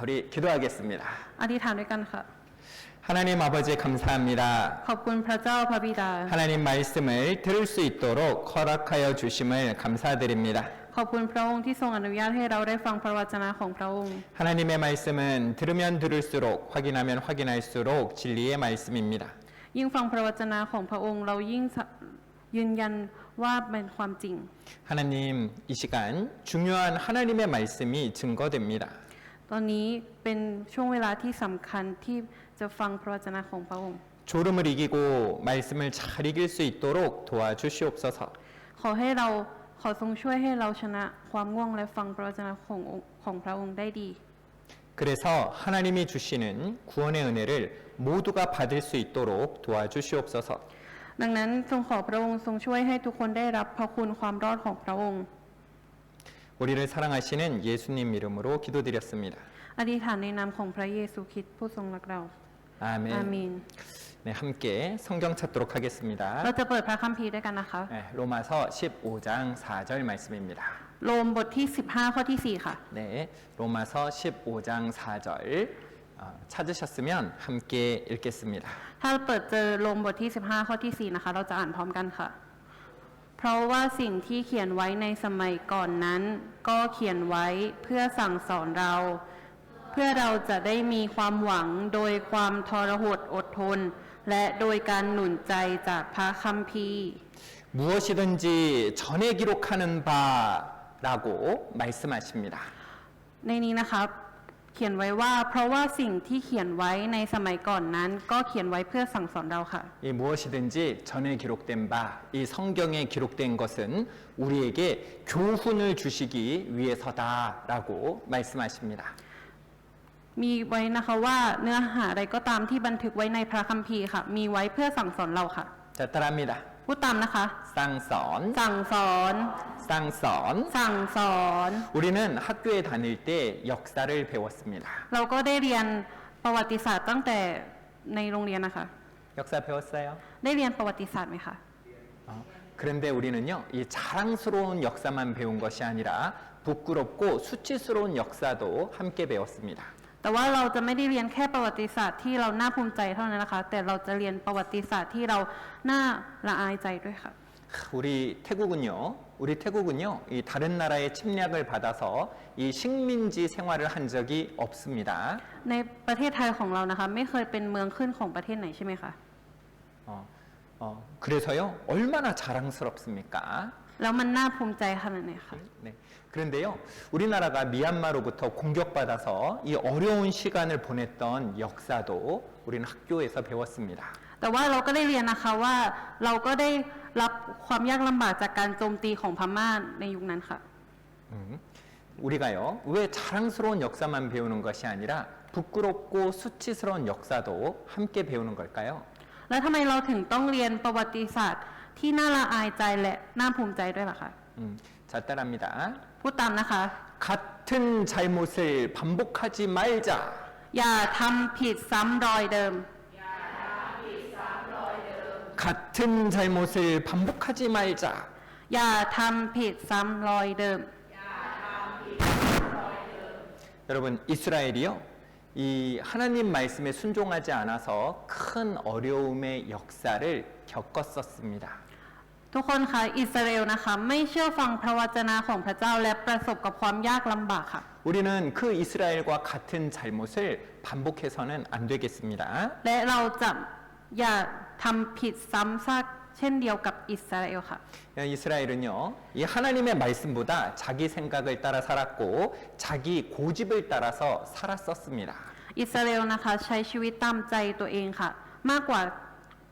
우리 기도하겠습니다. อธิษฐานด้วยกันค่ะ 하나님 아버지 감사합니다. ขอบคุณพระเจ้าพระบิดา 하나님 말씀을 들을 수 있도록 허락하여 주심을 감사드립니다. ขอบคุณพระองค์ที่ทรงอนุญาตให้เราได้ฟังพระวจนะของพระองค์ 하나님의 말씀은 들으면 들을수록 확인하면 확인할수록 진리의 말씀입니다. ยิ่งฟังพระวจนะของพระองค์เรายิ่งยืนยันว่าเป็นความจริง 하나님 이 시간 중요한 하나님의 말씀이 증거됩니다. ตอนนี้เป็นช่วงเวลาที่สำคัญที่จะฟังพระวจนะของพระองค์ 졸음을 이기고 말씀을 잘 이길 수 있도록 도와주시옵소서. ขอให้เราขอทรงช่วยให้เราชนะความง่วงและฟังพระวจนะของพระองค์ได้ดี 그래서 하나님이 주시는 구원의 은혜를 모두가 받을 수 있도록 도와주시옵소서. ดังนั้นทรงขอพระองค์ทรงช่วยให้ทุกคนได้รับพระคุณความรอดของพระองค์ 우리를 사랑하시는 예수님 이름으로 기도드렸습니다. อธิษฐานในนามของพระเยซูคริสต์ผู้ทรงรักเรา อาเม 아멘. น 네, 함께 성경 찾도록 เรา 하겠습니다. จะเปิดพระคัมภีร์ด้วยกันนะคะ 네, 로마서 15장 4절 말씀입니다. โรมบทที่15ข้อที่4ค่ะ 네, 로마서 15장 4절 찾으셨으면 함께 읽겠습니다. ถ้าเปิดเจอโรมบทที่15ข้อที่4นะคะเราจะอ่านพร้อมกันค่ะ เพราะว่าสิ่งที่เขียนไว้ในสมัยก่อนนั้น ก็เขียนไว้เพื่อสั่งสอนเรา เพื่อเราจะได้มีความหวังโดยความทรหดอดทน และโดยการหนุนใจจากพระคัมภีร์ 무엇이든지 전에 기록하는 바라고 말씀하십니다. ในนี้นะครับเขียนไว้ว่าเพราะว่าสิ่งที่เขียนไว้ในสมัยก่อนนั้น ก็เขียนไว้เพื่อสั่งสอนเราค่ะ 이 무엇이든지 전에 기록된 바, 이 성경에 기록된 것은 우리에게 교훈을 주시기 위해서다라고 말씀하십니다. มีไว้นะคะว่าเนื้อหาใดก็ตามที่บันทึกไว้ในพระคัมภีร์ค่ะ มีไว้เพื่อสั่งสอนเราค่ะ 자, 따라합니다. พูดตามนะคะ 쌍선, สั่งสอน 쌍선. สั่งสอน 우리는 학교에 다닐 때 역사를 배웠습니다. เราก็ได้เรียนประวัติศาสตร์ตั้งแต่ในโรงเรียนนะคะ 역사 배웠어요? ได้เรียนประวัติศาสตร์ไหมคะ 그런데 우리는요, 이 자랑스러운 역사만 배운 것이 아니라 부끄럽고 수치스러운 역사도 함께 배웠습니다. แต่ว่าเราจะไม่ได้เรียนแค่ประวัติศาสตร์ที่เราน่าภูมิใจเท่านั้นนะคะ แต่เราจะเรียนประวัติศาสตร์ที่เราน่าละอายใจด้วยค่ะ 우리 태국은요, 이 다른 나라의 침략을 받아서 이 식민지 생활을 한 적이 없습니다. ในประเทศไทยของเรานะคะไม่เคยเป็นเมืองขึ้นของประเทศไหนใช่ไหมคะ 그래서요, 얼마나 자랑스럽습니까? แล้วมันน่าภูมิใจขนาดไหนคะ 네. 그런데요, 우리나라가 미얀마로부터 공격받아서 이 어려운 시간을 보냈던 역사도 우리는 학교에서 배웠습니다. แต่ว่าเราก็ได้เรียนนะคะว่าเราก็ได้รับความยากลำบากจากการโจมตีของพม่าในยุคนั้นค่ะ 우리가요, 왜 자랑스러운 역사만 배우는 것이 아니라 부끄럽고 수치스러운 역사도 함께 배우는 걸까요? แล้วทำไมเราถึงต้องเรียนประวัติศาสตร์ที่น่าละอายใจและน่าภูมิใจด้วยล่ะคะ 자, 따라합니다. พูดตามนะคะ 같은 잘못을 반복하지 말자. อย่าทำผิดซ้ำรอยเดิม 같은 잘못을 반복하지 말자. อย่าทำผิดซ้ำรอยเดิม 여러분, 이스라엘이요, 이 하나님 말씀에 순종하지 않아서 큰 어려움의 역사를 겪었었습니다. ทุกคนคะอิสราเอลนะคะไม่เชื่อฟังพระวจนะของพระเจ้าและประสบกับความยากลำบากค่ะ 우리는 그 이스라엘과 같은 잘못을 반복해서는 안 되겠습니다. และเราจะอย่าทำผิดซ้ำซากเช่นเดียวกับอิสราเอลค่ะ 이스라엘은요, 이 하나님의 말씀보다 자기 생각을 따라 살았고 자기 고집을 따라서 살았었습니다. อิสราเอลนะคะใช้ชีวิตตามใจตัวเองค่ะ มากกว่า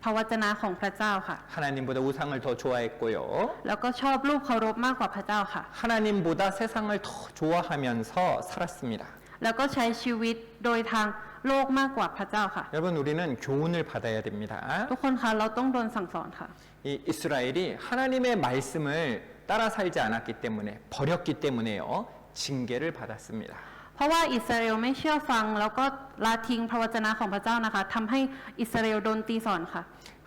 พระวจนะของพระเจ้าค่ะ 하나님보다 우상을 더 좋아했고요. แล้วก็ชอบรูปเคารพมากกว่าพระเจ้าค่ะ 하나님보다 세상을 더 좋아하면서 살았습니다. แล้วก็ใช้ชีวิตโดยทางโลกมากกว่าพระเจ้าค่ะ 여러분, 우리는 교훈을 받아야 됩니다. ทุกคนคะเราต้องโดนสั่งสอนค่ะ 이 이스라엘이 하나님의 말씀을 따라 살지 않았기 때문에 버렸기 때문에요, 징계를 받았습니다. เพราะว่าอิสราเอลไม่เชื่อฟังแล้วก็ละทิ้งพระวจนะของพระเจ้านะคะทำให้อิสราเอลโดนตีสอนค่ะ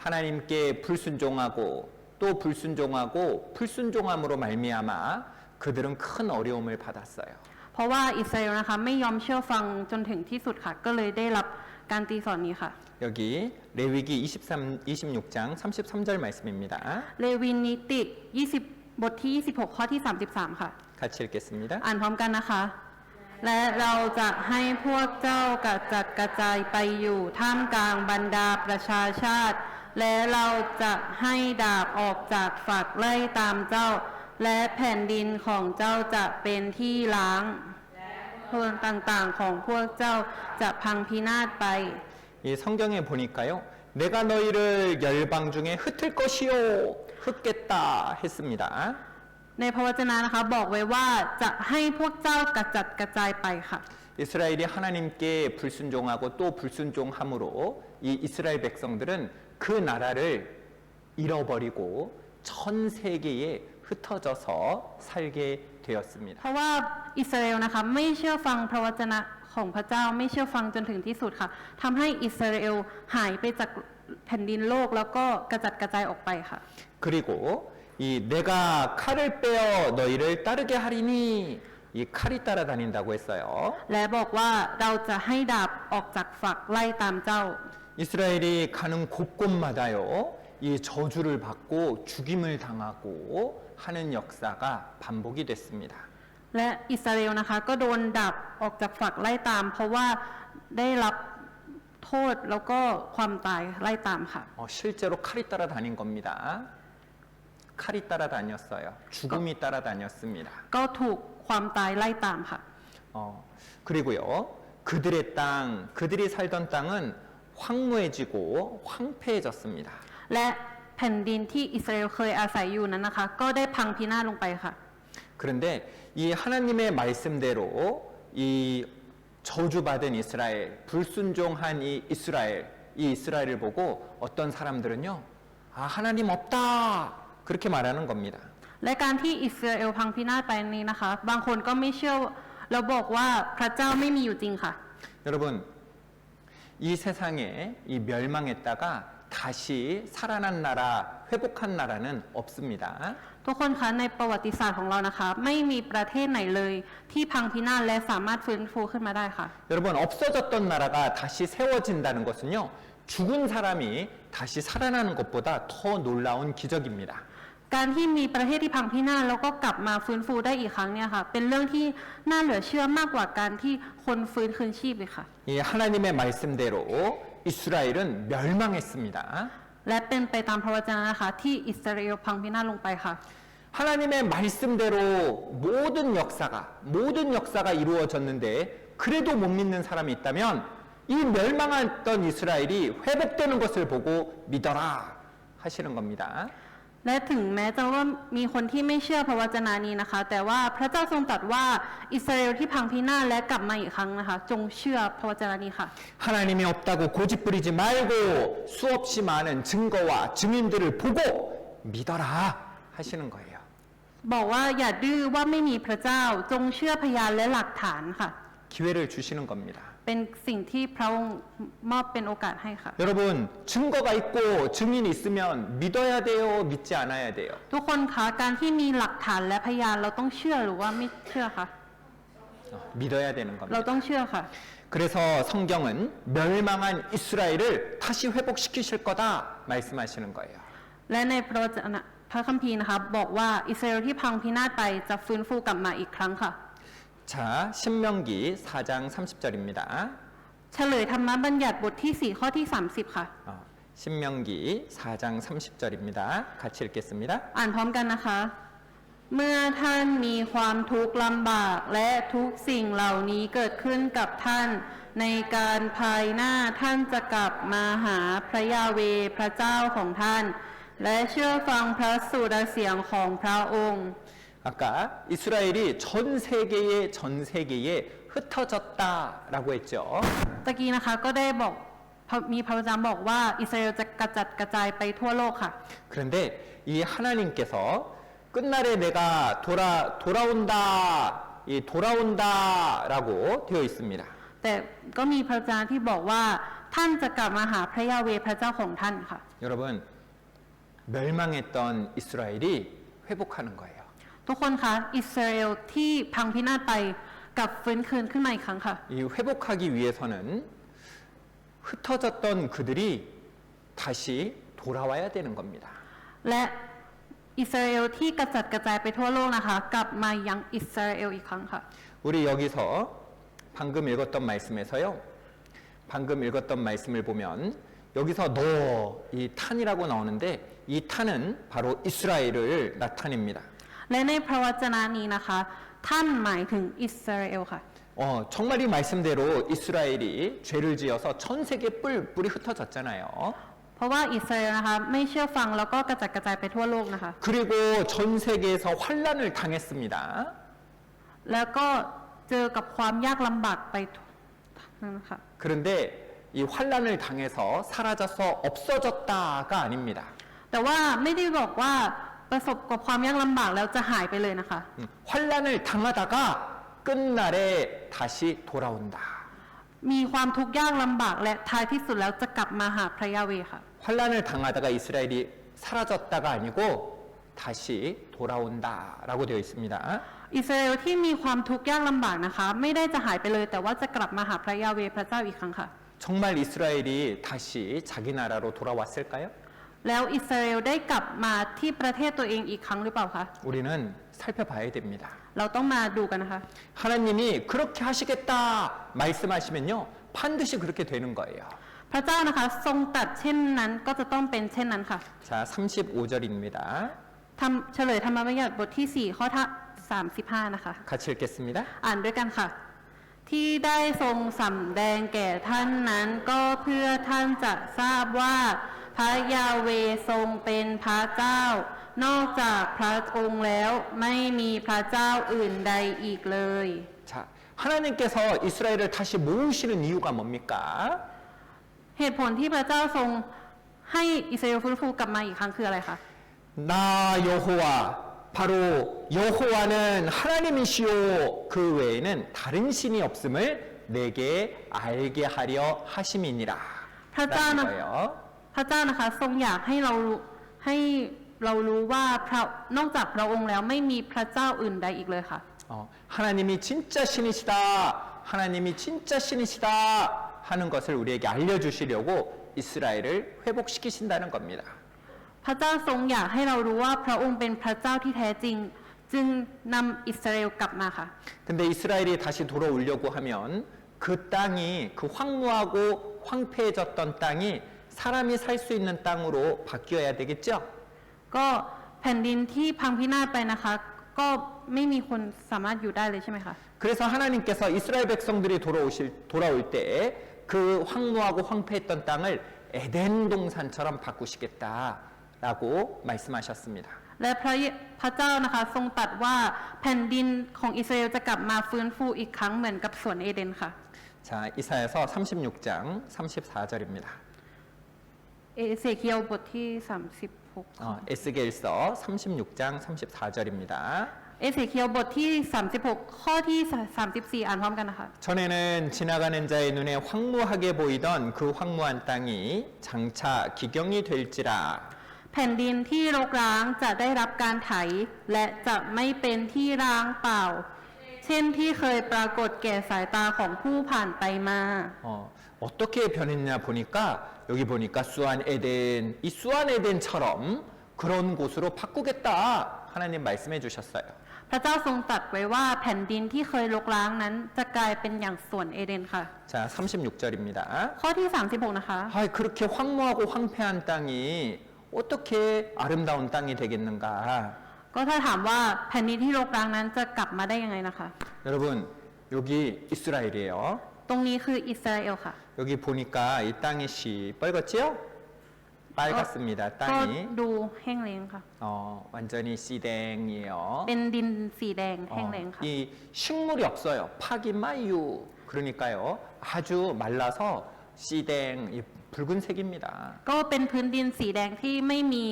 하나님께 불순종하고 또 불순종하고 불순종함으로 말미암아 그들은 큰 어려움을 받았어요. เพ ราะว่าอิสราเอลนะคะไม่ยอมเชื่อฟังจนถึงที่สุดค่ะ ก็เลยได้รับการตีสอนนี้ค่ะ 여기 레위기 26장 33절 말씀입니다. เลวีนิติ20 บทที่ 26 ข้อที่ 33 ค่ะ 같이 읽겠습니다. อ่านพร้อมกันนะคะ และเราจะให้พวกเจ้ากระจัดกระจายไปอยู่ท่ามกลางบรรดาประชาชาติ และเราจะให้ดาบออกจากฝักไล่ตามเจ้า และแผ่นดินของเจ้าจะเป็นที่ล้างเพื่อนต่างๆของพวกเจ้าจะพังพินาศไป 이 성경에 보니까요. 내가 너희를 열방 중에 흩을 것이요 흩겠다 했습니다. ในพระวจนะนะคะบอกไว้ว่าจะให้พวกเจ้ากระจัดกระจายไปค่ะ 이스라엘이 하나님께 불순종하고 또 불순종함으로 이 이스라엘 백성들은 그 나라를 잃어버리고 전 세계에 흩어져서 살게 되었습니다. เพราะว่าอิสราเอลนะคะไม่เชื่อฟังพระวจนะของพระเจ้าไม่เชื่อฟังจนถึงที่สุดค่ะทำให้อิสราเอลหายไปจากแผ่นดินโลกแล้วก็กระจัดกระจายออกไปค่ะ 그리고 이 내가 칼을 빼어 너희를 따르게 하리니 이 칼이 따라다닌다고 했어요. และบอกว่าเราจะให้ดาบออกจากฝักไล่ตามเจ้า 이스라엘이 가는 곳곳마다요. 이 저주를 받고 죽임을 당하고 하는 역사가 반복이 됐습니다. และอิสราเอลนะคะก็โดนดาบออกจากฝักไล่ตาม เพราะว่าได้รับโทษแล้วก็ความตายไล่ตามค่ะ 실제로 칼이 따라다닌 겁니다. 칼이 따라다녔어요. 죽음이 따라다녔습니다. ก็ถูกความตายไล่ตามค่ะ 그리고요. 그들의 땅, 그들이 살던 땅은 황무해지고 황폐해졌습니다. และแผ่นดินที่อิสราเอลเคยอาศัยอยู่นั้นนะคะ ก็ได้พังพินาศลงไปค่ะ 그런데 이 하나님의 말씀대로 이 저주받은 이스라엘, 불순종한 이 이스라엘을 보고 어떤 사람들은요, 아, 하나님 없다! 그렇게 말하는 겁니다. และการที่อิสราเอลพังพินาศไปนี้นะคะ บางคนก็ไม่เชื่อแล้วบอกว่าพระเจ้าไม่มีอยู่จริงค่ะ 여러분, 이 세상에 이 멸망했다가 다시 살아난 나라, 회복한 나라는 없습니다. ทุกคนคะในประวัติศาสตร์ของเรานะคะ ไม่มีประเทศไหนเลยที่พังพินาศและสามารถฟื้นฟูขึ้นมาได้ค่ะ 여러분, 없어졌던 나라가 다시 세워진다는 것은요, 죽은 사람이 다시 살아나는 것보다 더 놀라운 기적입니다. การที่มีประเทศที่พังพินาศแล้วก็กลับมาฟื้นฟูได้อีกครั้งเนี่ยค่ะ เป็นเรื่องที่น่าเหลือเชื่อมากกว่าการที่คนฟื้นคืนชีพเลยค่ะ 이 하나님의 말씀대로 이스라엘은 멸망했습니다. และเป็นไปตามพระวจนะนะคะ ที่อิสราเอลพังพินาศลงไปค่ะ 하나님의 말씀대로 모든 역사가 이루어졌는데 그래도 못 믿는 사람이 있다면 이 멸망했던 이스라엘이 회복되는 것을 보고 믿어라 하시는 겁니다. และถึงแม้จะว่ามีคนที่ไม่เชื่อพระวจนะนี้นะคะ แต่ว่าพระเจ้าทรงตรัสว่าอิสราเอลที่พังพินาศและกลับมาอีกครั้งนะคะ จงเชื่อพระวจนะนี้ค่ะ 하나님이 없다고 고집부리지 말고 수없이 많은 증거와 증인들을 보고 믿어라 하시는 거예요. บอกว่าอย่าดื้อว่าไม่มีพระเจ้าจงเชื่อพยานและหลักฐานค่ะ 기회를 주시는 겁니다. เป็นสิ่งที่พระองค์มอบเป็นโอกาสให้ค่ะ 여러분, 증거가 있고 증인이 있으면 믿어야 돼요, 믿지 않아야 돼요? ทุกคนคะการที่มีหลักฐานและพยานเราต้องเชื่อหรือว่าไม่เชื่อคะ 믿어야 되는 เรา 겁니다. ต้องเชื่อค่ะ 그래서 성경은 멸망한 이스라엘을 다시 회복시키실 거다 말씀하시는 거예요. และในพระวจนะพระคัมภีร์นะคะบอกว่าอิสราเอลที่พังพินาศไปจะฟื้นฟูกลับมาอีกครั้งค่ะ 자, 신명기 4장 30절입니다. เฉลยธรรมบัญญัติบทที่ 4 ข้อที่ 30 ค่ะ 신명기 4장 30절입니다. 같이 읽겠습니다. อ่านพร้อมกันนะคะ เมื่อท่านมีความทุกข์ลำบากและทุกสิ่งเหล่านี้เกิดขึ้นกับท่าน ในการภายหน้าท่านจะกลับมาหาพระยาเวห์พระเจ้าของท่าน และเชื่อฟังพระสุรเสียงของพระองค์ 아까 이스라엘이 전 세계에 흩어졌다라고 했죠. ตะกี้นะคะก็ได้บอกมีพระวจนะบอกว่าอิสราเอลจะกระจัดกระจายไปทั่วโลกค่ะ 그런데 이 하나님께서 끝날에 내가 돌아온다라고 되어 있습니다. แต่ก็มีพระวจนะที่บอกว่าท่านจะกลับมาหาพระยาเวห์พระเจ้าของท่านค่ะ 여러분, 멸망했던 이스라엘이 회복하는 거예요. ทุกคนคะอิสราเอลที่พังพินาศไป กลับฟื้นคืนขึ้นมาอีกครั้งค่ะ 이 회복하기 위해서는 흩어졌던 그들이 다시 돌아와야 되는 겁니다. และอิสราเอลที่กระจัดกระจายไปทั่วโลกนะคะ กลับมายังอิสราเอลอีกครั้งค่ะ 우리 여기서 방금 읽었던 말씀에서요. 방금 읽었던 말씀을 보면 여기서 너 이 탄이라고 나오는데 이 탄은 바로 이스라엘을 나타냅니다. และในพระวจนะนี้นะคะ ท่านหมายถึงอิสราเอลค่ะ 정말 이 말씀대로 이스라엘이 죄를 지어서 전 세계 뿔뿔이 흩어졌잖아요. เพราะว่าอิสราเอลนะคะไม่เชื่อฟังแล้วก็กระจัดกระจายไปทั่วโลกนะคะ 그리고 전 세계에서 환란을 당했습니다. แล้วก็เจอกับความยากลำบากไปนั่นนะคะ 그런데 이 환란을 당해서 사라져서 없어졌다가 아닙니다. แต่ว่าไม่ได้บอกว่าประสบกับความยากลำบากแล้วจะหายไปเลยนะคะ 환란을 당하다가 끝날에 다시 돌아온다. มีความทุกข์ยากลำบากและท้ายที่สุดแล้วจะกลับมาหาพระยาเวห์ค่ะ 환란을 당하다가 이스라엘이 사라졌다가 아니고 다시 돌아온다라고 되어 있습니다. อิสราเอลที่มีความทุกข์ยากลำบากนะคะ ไม่ได้จะหายไปเลย แต่ว่าจะกลับมาหาพระยาเวห์พระเจ้าอีกครั้งค่ะ 정말 이스라엘이 다시 자기 나라로 돌아왔을까요? แล้วอิสราเอลได้กลับมาที่ประเทศตัวเองอีกครั้งหรือเปล่าคะ 우리는 살펴봐야 됩니다. เราต้องมาดูกันนะคะ 하나님이 그렇게 하시겠다 말씀하시면요. 반드시 그렇게 되는 거예요. พระเจ้านะคะทรงตรัดเช่นนั้นก็จะต้องเป็นเช่นนั้นค่ะ 자, 35절입니다. เฉลยธรรมบัญญัติบทที่ 4 ข้อ35 นะคะ 같이 읽겠습니다. อ่านด้วยกันค่ะ ที่ได้ทรงสำแดงแก่ท่านนั้นก็เพื่อท่านจะทราบว่าพระยาเวห์ทรงเป็นพระเจ้า นอกจากพระองค์แล้วไม่มีพระเจ้าอื่นใดอีกเลย 자, 하나님께서 이스라엘을 다시 모으시는 이유가 뭡니까? เหตุผลที่พระเจ้าทรงให้อิสราเอลฟื้นฟูกลับมาอีกครั้งคืออะไรคะ 나 여호와 바로 여호와는 하나님이시요 그 외에는 다른 신이 없음을 내게 알게 하려 하심이니라. พระเจ้า 라는 นะ 거예요. พระเจ้านะคะทรงอยากให้เรารู้ว่านอกจากพระองค์แล้วไม่มีพระเจ้าอื่นใดอีกเลยค่ะ 하나님이 진짜 신이시다. 하나님이 진짜 신이시다 하는 것을 우리에게 알려주시려고 이스라엘을 회복시키신다는 겁니다. พระเจ้าทรงอยากให้เรารู้ว่าพระองค์เป็นพระเจ้าที่แท้จริง จึงนำอิสราเอลกลับมาค่ะ 근데 이스라엘이 다시 돌아오려고 하면 그 땅이 그 황무하고 황폐해졌던 땅이 사람이 살 수 있는 땅으로 바뀌어야 되겠죠? ก็แผ่นดินที่พังพินาศไปนะคะ ก็ไม่มีคนสามารถอยู่ได้เลยใช่ไหมคะ 그래서 하나님께서 이스라엘 백성들이 돌아올 때 그 황무하고 황폐했던 땅을 에덴 동산처럼 바꾸시겠다라고 말씀하셨습니다. และพระเจ้านะคะทรงตรัสว่าแผ่นดินของอิสราเอลจะกลับมาฟื้นฟูอีกครั้งเหมือนกับสวนเอเดนค่ะ 자, 이사야서 36장 34절입니다. เอเสเคียวบทที่ 36 에스겔서 36장 34절입니다. เอเสเคียวบทที่ 36 ข้อที่ 34 อ่านพร้อมกันนะคะ 전에는 지나가는 자의 눈에 황무하게 보이던 그 황무한 땅이 장차 기경이 될지라. แผ่นดินที่รกร้างจะได้รับการไถและจะไม่เป็นที่ร้างเปล่า เช่นที่เคยปรากฏแก่สายตาของผู้ผ่านไปมา 어떻게 변했냐 보니까 여기 보니까 수안 에덴 이 수안 에덴처럼 그런 곳으로 바꾸겠다 하나님 말씀해 주셨어요. พระเจ้าทรงตรัสไว้ว่าแผ่นดินที่เคยรกร้างนั้นจะกลายเป็นอย่างสวนเอเดนค่ะ 자, 36절입니다. ข้อที่ 36 นะคะ 그렇게 황무하고 황폐한 땅이 어떻게 아름다운 땅이 되겠는가? ก็ถ้าถามว่าแผ่นดินที่รกร้างนั้นจะกลับมาได้ยังไงนะคะ 여러분 여기 이스라엘이에요. ตรงนี้คืออิสราเอลค่ะ 여기 보니까 이 땅이 빨갛지요? 빨갛습니다. ก็ 땅이 ดูแห้งแล้งค่ะ 완전히 씨댕이에요. เป็นดินสีแดงแห้งแล้งค่ะ 이 식물이 없어요. 파기 마유. 그러니까요. 아주 말라서 씨댕 이 붉은색입니다. ก็เป็นพื้นดินสีแดงที่ไม่มี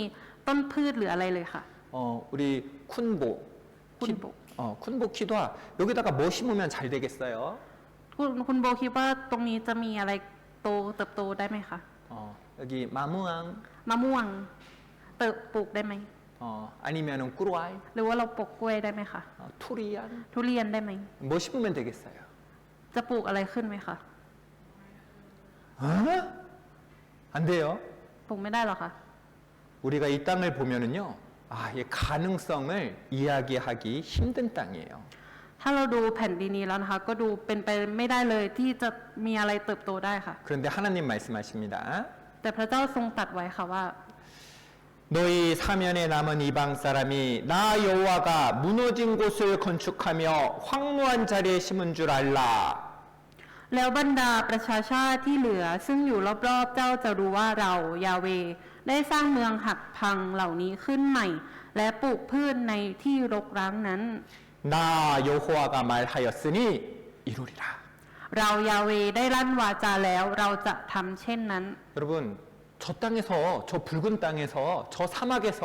ต้นพืชหรืออะไรเลยค่ะ 우리 쿤보. 쿤보. 쿤보 키도아 여기다가 뭐 심으면 잘 되겠어요? คุณโบคิดว่าตรงนี้จะมีอะไรเติบโตได้ไหมคะ 여기 마무앙. มะม่วงปลูกได้ไหม 아니면은 꾸루아이, หรือว่าเราปลูกกล้วยได้ไหมคะ 투리안 ทุเรียนได้ไหม 뭐 심으면 되겠어요? จะปลูกอะไรขึ้นไหมคะ 어? 안 돼요. ปลูกไม่ได้หรอคะ 우리가 이 땅을 보면은요, 이 가능성을 이야기하기 힘든 땅이에요. ถ้าเราดูแผ่นดินนี้แล้วนะคะ ก็ดูเป็นไปไม่ได้เลยที่จะมีอะไรเติบโตได้ค่ะ 그런데 하나님 말씀하십니다. แต่พระเจ้าทรงตรัสไว้ค่ะว่า 너희 사면에 남은 이방 사람이 나 여호와가 무너진 곳을 건축하며 황무한 자리에 심은 줄 알라. แล้วบรรดาประชาชาติที่เหลือซึ่งอยู่รอบๆเจ้าจะรู้ว่าเรายาเวได้สร้างเมืองหักพังเหล่านี้ขึ้นใหม่ และปลูกพืชในที่รกร้างนั้น 나 여호와가 말하였으니 이루리라. เรายาเวได้ลั่นวาจาแล้วเราจะทำเช่นนั้น 여러분, 저 땅에서, 저 붉은 땅에서, 저 사막에서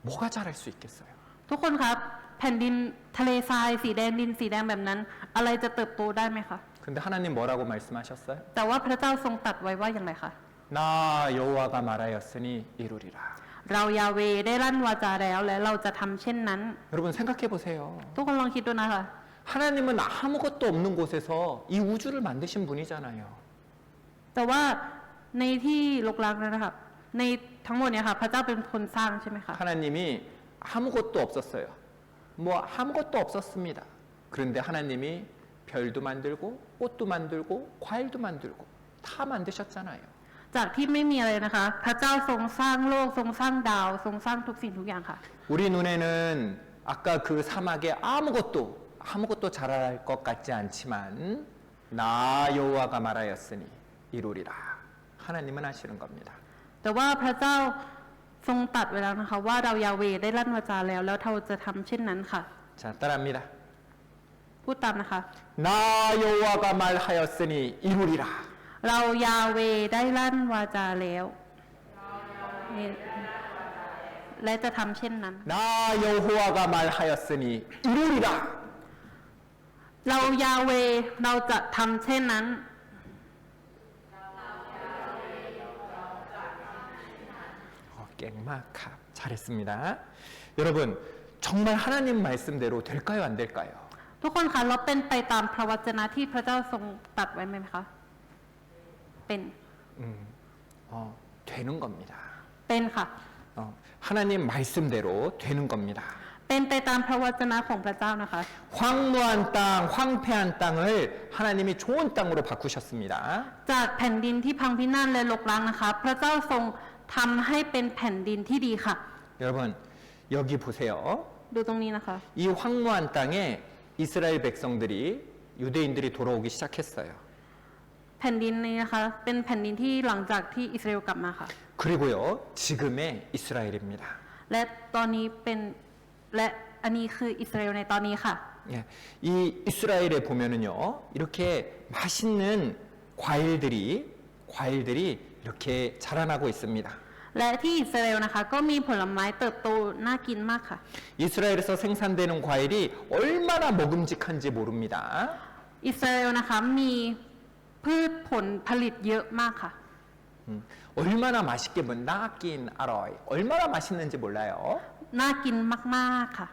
뭐가 자랄 수 있겠어요? ทุกคนครับแผ่นดินทะเลทรายสีแดงดินสีแดงแบบนั้น อะไรจะเติบโตได้ไหมคะ 근데 하나님 뭐라고 말씀하셨어요? แต่ว่าพระเจ้าทรงตรัสไว้ว่าอย่างไรคะ 나 여호와가 말하였으니 이루리라. เรายาเวได้ลั่นวาจาแล้วและเราจะทำเช่นนั้น 여러분 생각해 보세요. ทุกคนลองคิดดูนะคะ 하나님은 아무것도 없는 곳에서 이 우주를 만드신 분이잖아요. แต่ว่าในที่รกร้างนั้นนะครับในทั้งหมดเนี่ยค่ะพระเจ้าเป็นคนสร้างใช่ไหมคะ 하나님이 아무것도 없었어요. 뭐 아무것도 없었습니다. 그런데 하나님이 별도 만들고 꽃도 만들고 과일도 만들고 다 만드셨잖아요. จากที่ไม่มีอะไรนะคะ พระเจ้าทรงสร้างโลกทรงสร้างดาวทรงสร้างทุกสิ่งทุกอย่างค่ะ 우리 눈에는 아까 그 사막에 아무것도 자랄 것 같지 않지만 나 여호와가 말하였으니 이루리라. 하나님은 하시는 겁니다. แต่ว่าพระเจ้าทรงตรัสไว้แล้วนะคะ ว่าเรายาเวได้ลั่นวาจาแล้วแล้วเราจะทำเช่นนั้นค่ะ 자, 따라합니다. พูดตามนะคะ 나 여호와가 말하였으니 이루리라. เรายาเวได้ลั่นวาจาแล้วและจะทำเช่นนั้น 나 여호와가 말하였으니 이루리라. เรายาเวเราจะทำเช่นนั้น 깽마캅 잘했습니다. 여러분 정말 하나님 말씀대로 될까요 안 될까요? ทุกคนคะเราเป็นไปตามพระวจนะที่พระเจ้าทรงตรัสไว้ไหมคะเป็น 되는 겁니다. เป็นค่ะ 하나님 말씀대로 되는 겁니다. เป็นไปตามพระวจนะของพระเจ้านะคะ 황무한 땅, 황폐한 땅을 하나님이 좋은 땅으로 바꾸셨습니다. จากแผ่นดินที่พังพินาศและรกร้างนะคะ พระเจ้าทรงทำให้เป็นแผ่นดินที่ดีค่ะ 여러분 여기 보세요. ดูตรงนี้นะคะ 이 황무한 땅에 이스라엘 백성들이 유대인들이 돌아오기 시작했어요. แผ่นดินนี้นะคะ เป็นแผ่นดินที่หลังจากที่อิสราเอลกลับมาค่ะ 그리고요 지금의 이스라엘입니다. และตอนนี้เป็นและอันนี้คืออิสราเอลในตอนนี้ค่ะ 예, 이 이스라엘에 보면은요 이렇게 맛있는 과일들이 이렇게 자라나고 있습니다. และที่อิสราเอลนะคะก็มีผลไม้เติบโตน่ากินมากค่ะ 이스라엘에서 생산되는 과일이 얼마나 먹음직한지 모릅니다. อิสราเอลนะคะมีพืชผลผลิตเยอะมากค่ะ 얼마나 맛있게 나긴 알아요. 얼마나 맛있는지 몰라요. น่ากินมากๆค่ะ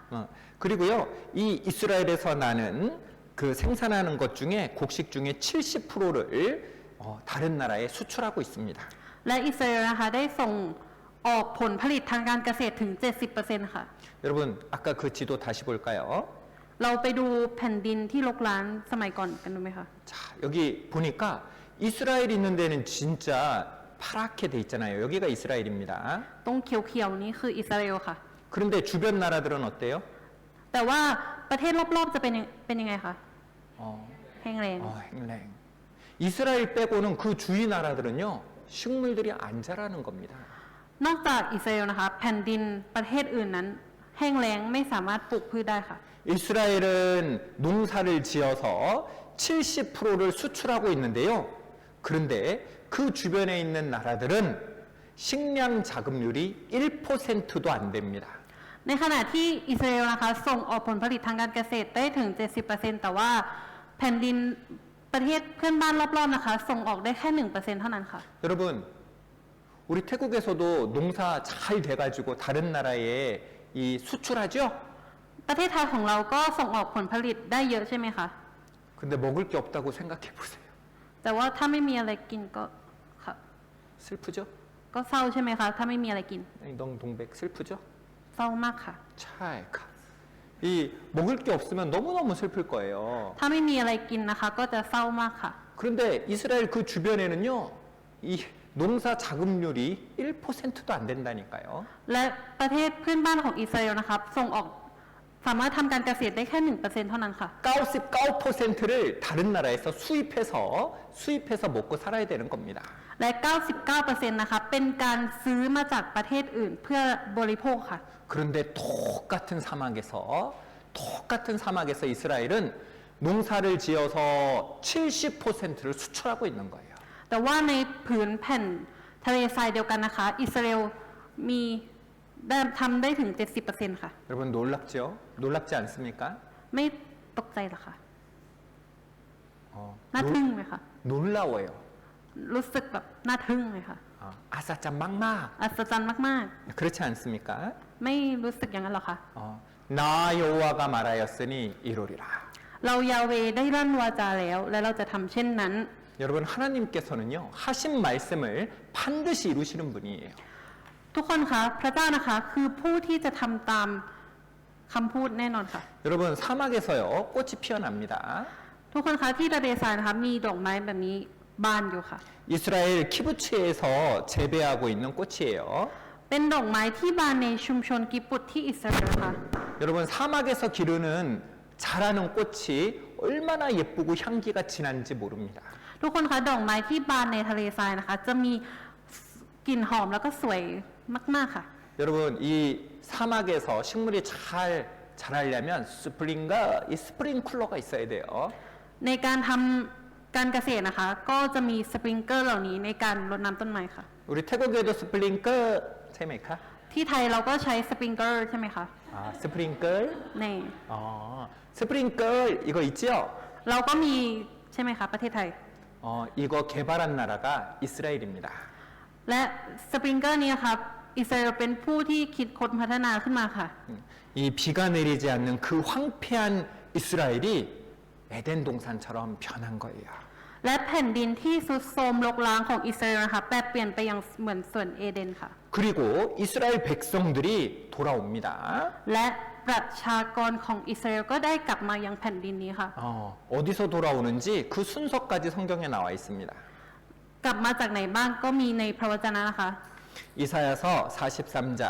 그리고요 이 이스라엘에서 나는 그 생산하는 것 중에 곡식 중에 70%를 다른 나라에 수출하고 있습니다. และอิสราเอลนะคะได้ส่งออกผลผลิตทางการเกษตรถึง 70% ค่ะ 여러분 아까 그 지도 다시 볼까요? เราไปดูแผ่นดินที่รกร้างสมัยก่อนกันดูไหมคะ 자 여기 보니까 이스라엘 있는 데는 진짜 파랗게 돼 있잖아요. 여기가 이스라엘입니다. ตรงเขียวๆนี้คืออิสราเอลค่ะ 그런데 주변 나라들은 어때요? แต่ว่าประเทศรอบๆจะเป็นยังไงคะ 어, แห้งแรง 행랭. 이스라엘 빼고는 그 주위 나라들은요 식물들이 안 자라는 겁니다. นอกจากอิสราเอลนะคะ แผ่นดินประเทศอื่นนั้น แห้งแล้งไม่สามารถปลูกพืชได้ค่ะ 이스라엘은 농사를 지어서 70%를 수출하고 있는데요. 그런데 그 주변에 있는 나라들은 식량 자급률이 1%도 안 됩니다. ในขณะที่อิสราเอลนะคะส่งออกผลผลิตทางการเกษตรได้ถึง 70% แต่ว่าแผ่นดินประเทศเพื่อนบ้านรอบๆนะคะ ส่งออกได้แค่ 1% เท่านั้นค่ะ 여러분 우리 태국에서도 농사 잘 돼가지고 다른 나라에 이 수출하죠? ประเทศไทยของเราก็ส่งออกผลผลิตได้เยอะใช่ไหมคะ 근데 먹을 게 없다고 생각해 보세요. แต่ว่าถ้าไม่มีอะไรกินก็ค่ะ 슬프죠? ก็เศร้าใช่ไหมคะถ้าไม่มีอะไรกิน 넌 동백 슬프죠? เศร้ามากค่ะ 차이가. 이 먹을 게 없으면 너무너무 슬플 거예요. ถ้าไม่มีอะไรกินนะคะ ก็จะเศร้ามากค่ะ 그런데 이스라엘 그 주변에는요, 이 농사 자급률이 1%도 안 된다니까요. และประเทศเพื่อนบ้านของอิสราเอลนะครับส่งออกสามารถทำการเกษตรได้แค่ 1% เท่านั้นค่ะ 99%를 다른 나라에서 수입해서 먹고 살아야 되는 겁니다. และ 99% นะคะเป็นการซื้อมาจากประเทศอื่นเพื่อบริโภคค่ะ 그런데 똑같은 사막에서 이스라엘은 농사를 지어서 70%를 수출하고 있는 거예요. แต่ว่าในผืนแผ่นทะเลทรายเดียวกันนะคะ อิสราเอลมีได้ทำได้ถึง 70% ค่ะ 여러분 놀랍죠? 놀랍지 않습니까? ไม่ตกใจหรอคะ 어, น่าทึ่งไหมคะ 놀라워요. รู้สึกแบบน่าทึ่งเลยค่ะ 아사짠 막막. อัศจรรย์มาก 그렇지 않습니까? ๆ ไม่รู้สึกอย่างนั้นหรอคะ 나 여호와가 말하였으니 이루리라. เรายาเวได้รั่นวาจาแล้ว และเราจะทำเช่นนั้น 여러분 하나님께서는요 하신 말씀을 반드시 이루시는 분이에요. ทุกคนคะพระเจ้านะคะคือผู้ที่จะทำตามคำพูดแน่นอนค่ะ 여러분 사막에서요 꽃이 피어납니다. ทุกคนคะที่ทะเลทรายนะคะมีดอกไม้แบบนี้บานอยู่ค่ะ 이스라엘 키부츠에서 재배하고 있는 꽃이에요. เป็นดอกไม้ที่บานในชุมชนกิบปุตที่อิสราเอลค่ะ 여러분 사막에서 기르는 자라는 꽃이 얼마나 예쁘고 향기가 진한지 모릅니다. ทุกคนคะดอกไม้ที่บานในทะเลทรายนะคะ จะมีกลิ่นหอมแล้วก็สวยมากๆค่ะ 여러분 이 사막에서 식물이 잘 자라려면 이 스프링쿨러가 있어야 돼요. ในการทำการเกษตรนะคะ ก็จะมีสปริงเกอร์เหล่านี้ในการรดน้ำต้นไม้ค่ะ 우리 태국에도 스프링클 세메카? ที่ไทยเราก็ใช้สปริงเกอร์ใช่ไหมคะ 스프링클? ใน 스프링클 이거 있죠? เราก็มีใช่ไหมคะประเทศไทย 이거 개발한 나라가 이스라엘입니다. และสปริงเกอร์นี้ครับอิสราเอลเป็นผู้ที่คิดค้นพัฒนาขึ้นมาค่ะ 이 비가 내리지 않는 그 황폐한 이스라엘이 에덴 동산처럼 변한 거예요. และแผ่นดินที่ทรุดโทรมรกร้างของอิสราเอลนะคะแปลเปลี่ยนไปอย่างเหมือนสวนเอเดนค่ะ 그리고 이스라엘 백성들이 돌아옵니다. และประชากรของอิสราเอลก็ได้กลับมายังแผ่นดินนี้ค่ะ 어디서 돌아오는지 그 순서까지 성경에 나와 있습니다. กลับมาจากไหนบ้างก็มีในพระวจนะนะคะ 이사야서 43장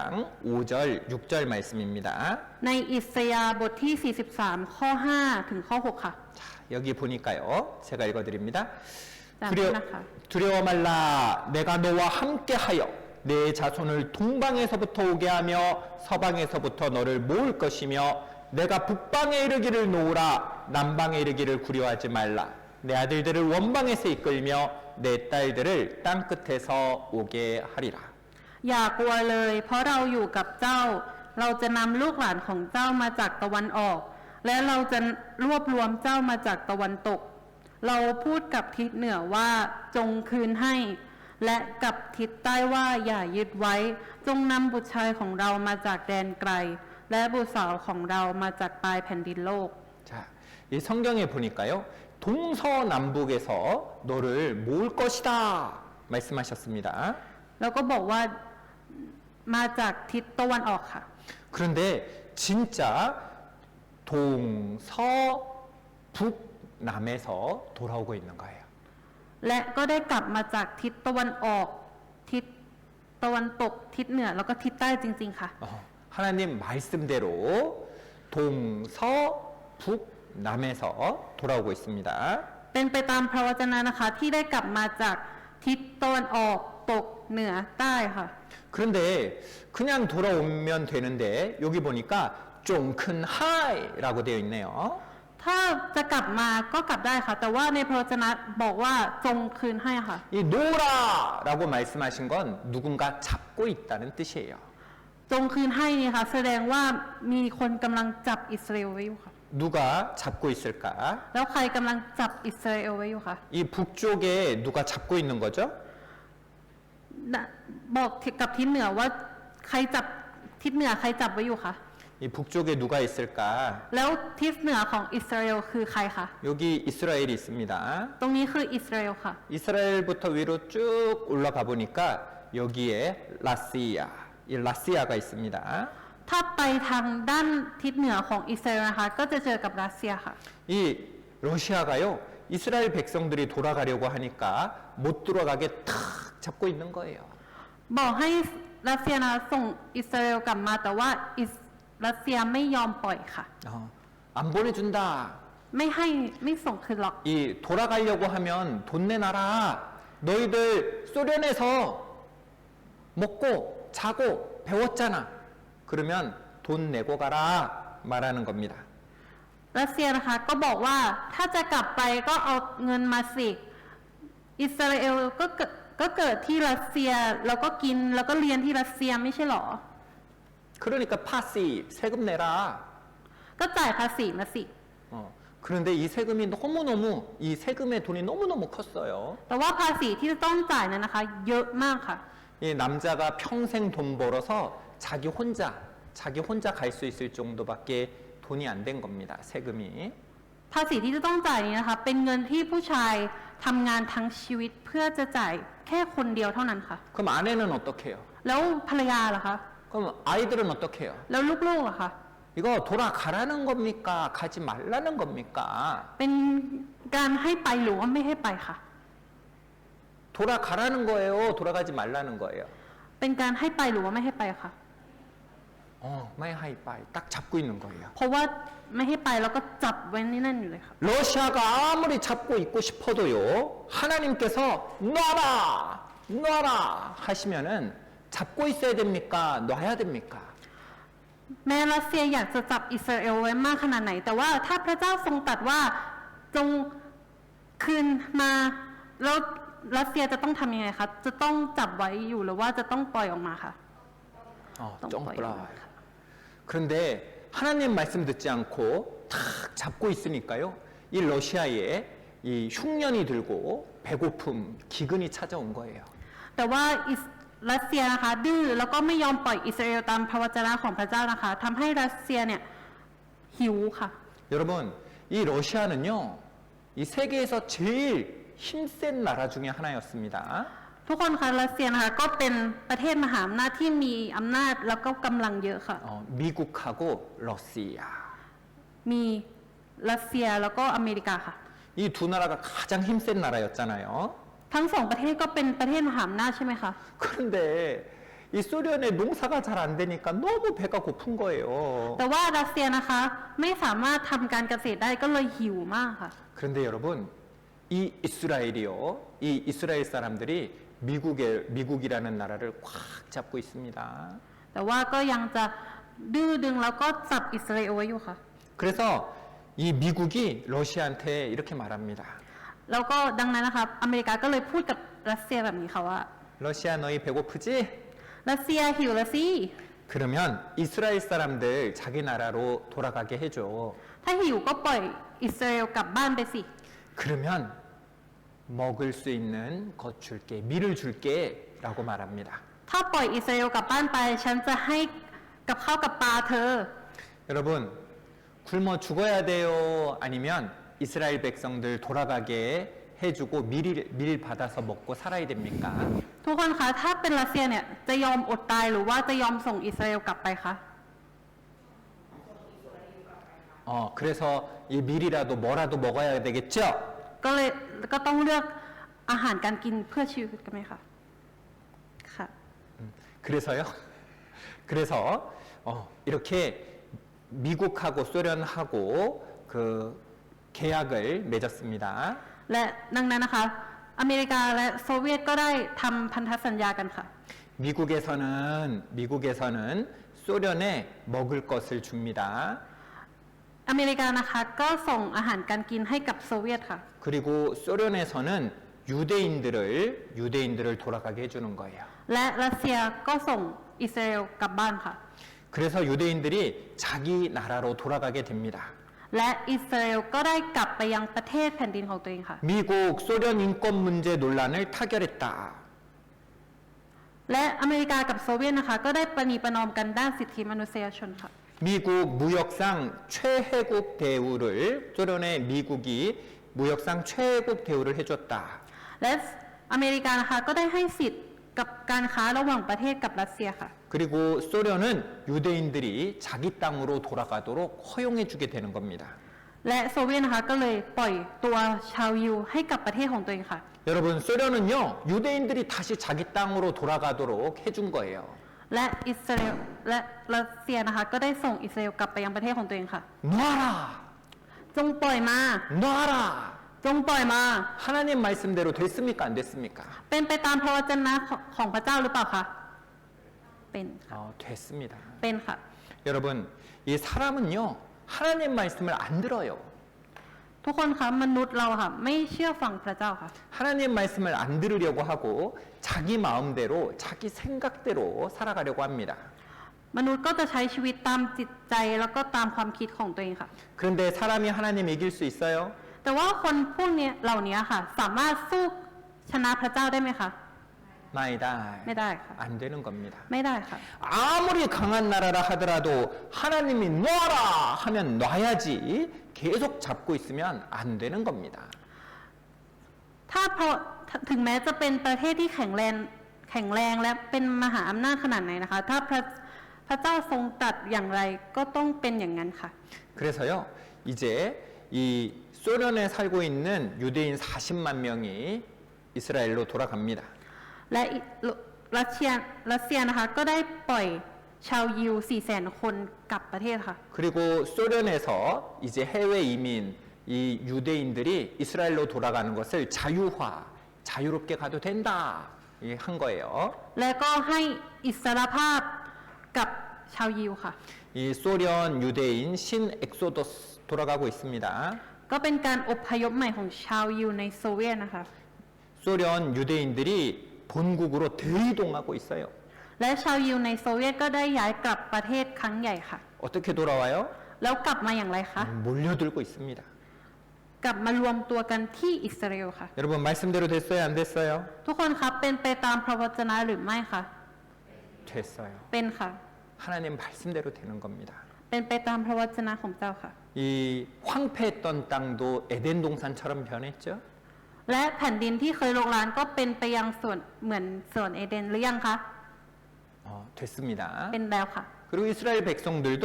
5절 6절 말씀입니다. ในอิสยาห์บทที่ 43 ข้อ 5 ถึงข้อ 6 ค่ะ 자, 여기 보니까요. 제가 읽어드립니다. 자, 두려워, 하나가. 두려워 말라. 내가 너와 함께하여 내 자손을 동방에서부터 오게 하며 서방에서부터 너를 모을 것이며 내가 북방에 이르기를 놓으라 남방에 이르기를 구려하지 말라. 내 아들들을 원방에서 이끌며 내 딸들을 땅 끝에서 오게 하리라. อย่ากลัวเลย เพราะเราอยู่กับเจ้า เราจะนำลูกหลานของเจ้ามาจากตะวันออก และเราจะรวบรวมเจ้ามาจากตะวันตก เราพูดกับทิศเหนือว่าจงคืนให้ และกับทิศใต้ว่าอย่ายึดไว้ จงนำบุตรชายของเรามาจากแดนไกล และบุตรสาวของเรามาจากปลายแผ่นดินโลก 자, 이 성경에 보니까요. 동서남북에서 너를 모을 것이다 말씀하셨습니다. แล้วก็บอกว่ามาจากทิศตะวันออกค่ะ 그런데 진짜 동서북남에서 돌아오고 있는 거예요. และก็ได้กลับมาจากทิศตะวันออก ทิศตะวันตก ทิศเหนือ แล้วก็ทิศใต้จริงๆค่ะ 하나님 말씀대로 동서북남에서 돌아오고 있습니다. เป็นไปตามพระวจนะนะคะ ที่ได้กลับมาจากทิศตะวันออกตกเหนือใต้ค่ะ 그런데 그냥 돌아오면 되는데 여기 보니까 좀 큰 하이라고 되어 있네요. ถ้าจะกลับมาก็กลับได้ค่ะ แต่ว่าในพระวจนะบอกว่าจงคืนให้ค่ะ 이 놓으라라고 말씀하신 건 누군가 잡고 있다는 뜻이에요. จงคืนให้นี่ค่ะ แสดงว่ามีคนกำลังจับอิสราเอลไว้อยู่ค่ะ 누가 잡고 있을까? แล้วใครกำลังจับอิสราเอลไว้อยู่คะ 이 북쪽에 누가 잡고 있는 거죠? นะบอกกับทิศเหนือว่าใครจับทิศเหนือใครจับไว้อยู่คะ 이 북쪽에 누가 있을까? แล้วทิศเหนือของอิสราเอลคือใครคะ 여기 이스라엘이 있습니다. ตรงนี้คืออิสราเอลค่ะ 이스라엘부터 위로 쭉 올라가 보니까 여기에 라시아, 이 라시아가 있습니다. ถ้าไปทางด้านทิศเหนือของอิสราเอลนะคะก็จะเจอกับรัสเซียค่ะ 이 러시아가요, 이스라엘 백성들이 돌아가려고 하니까 못 돌아가게 탁 잡고 있는 거예요. บอกให้รัสเซียนะส่งอิสราเอลกลับมาแต่ว่ารัสเซียไม่ยอมปล่อยค่ะ 안 보내준다. ไม่ส่งคืนหรอก 이 돌아가려고 하면 돈 내놔라. 너희들 소련에서 먹고 자고 배웠잖아. 그러면 돈 내고 가라 말하는 겁니다. รัสเซียนะคะก็บอกว่าถ้าจะกลับไปก็เอาเงินมาสิอิสราเอลก็เกิดที่รัสเซียแล้วก็กินแล้วก็เรียนที่รัสเซียไม่ใช่หรอ 그러니까 파시 세금 내라. ก็จ่ายภาษีมาสิ 그런데 이 세금이 너무너무 이 세금의 돈이 너무너무 컸어요. แต่ว่าภาษีที่จะต้องจ่ายนั้นนะคะ เยอะมากค่ะ 이 남자가 평생 돈 벌어서 자기 혼자 갈 수 있을 정도밖에 돈이 안 된 겁니다. 세금이. ภาษีที่จะต้องจ่ายนี้นะคะ เป็นเงินที่ผู้ชายทำงานทั้งชีวิตเพื่อจะจ่ายแค่คนเดียวเท่านั้นค่ะ 그럼 아내는 어떻게요? แล้วภรรยาล่ะคะ 그럼 아이들은 어떻게요? แล้วลูกๆล่ะคะ 이거 돌아가라는 겁니까? 가지 말라는 겁니까? เป็นการให้ไปหรือว่าไม่ให้ไปค่ะ 돌아가라는 거예요? 돌아가지 말라는 거예요? เป็นการให้ไปหรือว่าไม่ให้ไปค่ะ 마이하이파이 딱 잡고 있는 거예요. เพราะว่าไม่ให้ไปแล้วก็จับไว้นี่นั่นอยู่เลยค่ะ 러시아가 아무리 잡고 있고 싶어도요, 하나님께서 놔라 하시면은 잡고 있어야 됩니까? 놔야 됩니까? แม้รัสเซียอยากจะจับอิสราเอลไว้มากขนาดไหน แต่ว่าถ้าพระเจ้าทรงตรัสว่าจงคืนมาแล้วรัสเซียจะต้องทำยังไงคะจะต้องจับไว้อยู่หรือว่าจะต้องปล่อยออกมาค่ะ 쫑플라. 그런데 하나님 말씀 듣지 않고 탁 잡고 있으니까요. 이 러시아에 이 흉년이 들고 배고픔, 기근이 찾아온 거예요. แต่ว่ารัสเซียนะคะดื้อแล้วก็ไม่ยอมปล่อยอิสราเอลตามพระวจนะของพระเจ้านะคะทำให้รัสเซียเนี่ยหิวค่ะ 여러분, 이 러시아는요, 이 세계에서 제일 힘센 나라 중에 하나였습니다. ทุกคนคะรัสเซียนะคะก็เป็นประเทศมหาอำนาจที่มีอำนาจแล้วก็กำลังเยอะค่ะ 미국하고 러시아. มีรัสเซียแล้วก็อเมริกาค่ะ 이 두 나라가 가장 힘센 나라였잖아요. ทั้งสองประเทศก็เป็นประเทศมหาอำนาจใช่ไหมคะ 그런데 이 소련의 농사가 잘 안 되니까 너무 배가 고픈 거예요. แต่ว่ารัสเซียนะคะไม่สามารถทำการเกษตรได้ก็เลยหิวมากค่ะ 그런데 여러분, 이 이스라엘이요, 이 이스라엘 사람들이 미국이라는 나라를 꽉 잡고 있습니다. แต่ว่าก็ยังจะดื้อดึงแล้วก็จับอิสราเอลไว้อยู่ค่ะ 그래서 이 미국이 러시아한테 이렇게 말합니다. แล้วก็ดังนั้นนะคะอเมริกาก็เลยพูดกับรัสเซียแบบนี้ค่ะว่า 러시아 너희 배고프지? รัสเซียหิวแล้วสิ 그러면 이스라엘 사람들 자기 나라로 돌아가게 해줘. ถ้าหิวก็ปล่อยอิสราเอลกลับบ้านไปสิ 그러면 먹을 수 있는 것 줄게, 밀을 줄게 라고 말합니다. ถ้าปล่อยอิสราเอลกลับบ้านไปฉันจะให้กับข้าวกับปลาเธอ 여러분, 굶어 죽어야 돼요? 아니면 이스라엘 백성들 돌아가게 해주고 밀 받아서 먹고 살아야 됩니까? ทุกคนคะถ้าเป็นรัสเซียเนี่ยจะยอมอดตายหรือว่าจะยอมส่งอิสราเอลกลับไปคะ 그래서 이 밀이라도 뭐라도 먹어야 되겠죠? ก็ต้องเลือกอาหารการกินเพื่อชีวิตกันไหมคะค่ะ 그래서요? 그래서 이렇게 미국하고 소련하고 그 계약을 맺었습니다. และดังนั้นนะคะอเมริกาและโซเวียตก็ได้ทำพันธสัญญากันค่ะ 미국에서는 소련에 먹을 것을 줍니다. อเมริกานะคะก็ส่งอาหารการกินให้กับโซเวียตค่ะ 그리고 소련에서는 유대인들을 돌아가게 해주는 거예요. และรัสเซียก็ส่งอิสราเอลกลับบ้านค่ะ 그래서 유대인들이 자기 나라로 돌아가게 됩니다. และอิสราเอลก็ได้กลับไปยังประเทศแผ่นดินของตัวเองค่ะ 미국 소련 인권 문제 논란을 타결했다. และอเมริกากับโซเวียตนะคะก็ได้ประนีประนอมกันด้านสิทธิมนุษยชนค่ะ 미국 무역상 최혜국 대우를 소련의 미국이 무역상 최혜국 대우를 해줬다. และอเมริกานะคะก็ได้ให้สิทธิ์กับการค้าระหว่างประเทศกับรัสเซียค่ะ 그리고 소련은 유대인들이 자기 땅으로 돌아가도록 허용해주게 되는 겁니다. และโซเวียตนะคะก็เลยปล่อยตัวชาวยิวให้กับประเทศของตัวเองค่ะ 여러분 소련은요 유대인들이 다시 자기 땅으로 돌아가도록 해준 거예요. และอิสราเอลและรัสเซียนะคะก็ได้ส่งอิสราเอลกลับไปยังประเทศของตัวเองค่ะ 놔라, จงปล่อยมา 놔라. จงปล่อยมา 하나님 말씀대로 됐습니까? 안 됐습니까? เป็นไปตามพระวจนะของพระเจ้าหรือเปล่าคะเป็นค่ะ 됐습니다. เป็นค่ะ 여러분 이 사람은요 하나님 말씀을 안 들어요. ทุกคนคะมนุษย์เราค่ะไม่เชื่อฟังพระเจ้าค่ะ 하나님 말씀을 안 들으려고 하고 자기 마음대로 자기 생각대로 살아가려고 합니다. มนุษย์ก็จะใช้ชีวิตตามจิตใจแล้วก็ตามความคิดของตัวเองค่ะ 그런데 사람이 하나님 이길 수 있어요? แต่ว่าคนพวกนี้เหล่านี้ค่ะ สามารถสู้ชนะพระเจ้าได้ไหมคะ 마이다. ไม่ได้ค่ะ 안 되는 겁니다. ไม่ได้ค่ะ 아무리 강한 나라라 하더라도 하나님이 놔라 하면 놔야지 계속 잡고 있으면 안 되는 겁니다. ถ้าพอถึงแม้จะเป็นประเทศที่แข็งแรงและเป็นมหาอำนาจขนาดไหนนะคะ ถ้าพระเจ้าทรงตรัสอย่างไรก็ต้องเป็นอย่างนั้นค่ะ 그래서요 이제 이 소련에 살고 있는 유대인 40만 명이 이스라엘로 돌아갑니다. และรัสเซียนะคะก็ได้ปล่อยชาวยิว 400,000 คนกลับประเทศค่ะ 그리고 소련에서 이제 해외 이민 이 유대인들이 이스라엘로 돌아가는 것을 자유롭게 가도 된다 한 거예요. และก็ให้อิสรภาพกับชาวยิวค่ะ 이 소련 유대인 신 엑소더스 돌아가고 있습니다. ก็เป็นการอพยพใหม่ของชาวยิวในโซเวียตนะคะ 소련 유대인들이 본국으로 대이동하고 있어요. และชาวยิวในโซเวียตก็ได้ย้ายกลับประเทศครั้งใหญ่ค่ะ 어떻게 돌아와요? แล้วกลับมาอย่างไรคะ 몰려들고 있습니다. กลับมารวมตัวกันที่อิสราเอลค่ะ 여러분 말씀대로 됐어요? 안 됐어요? ทุกคนครับเป็นไปตามพระวจนะหรือไม่คะ 됐어요. เป็นค่ะ 하나님 말씀대로 되는 겁니다. เป็นไปตามพระวจนะของเจ้าค่ะ 이 황폐했던 땅도 에덴 동산처럼 변했죠? และแผ่นดินที่เคยรกร้างก็เป็นไปยังส่วนเหมือนสวนเอเดนหรือยังคะ 됐습니다. เป็นแล้วค่ะ 그리고 이스라엘 백성들도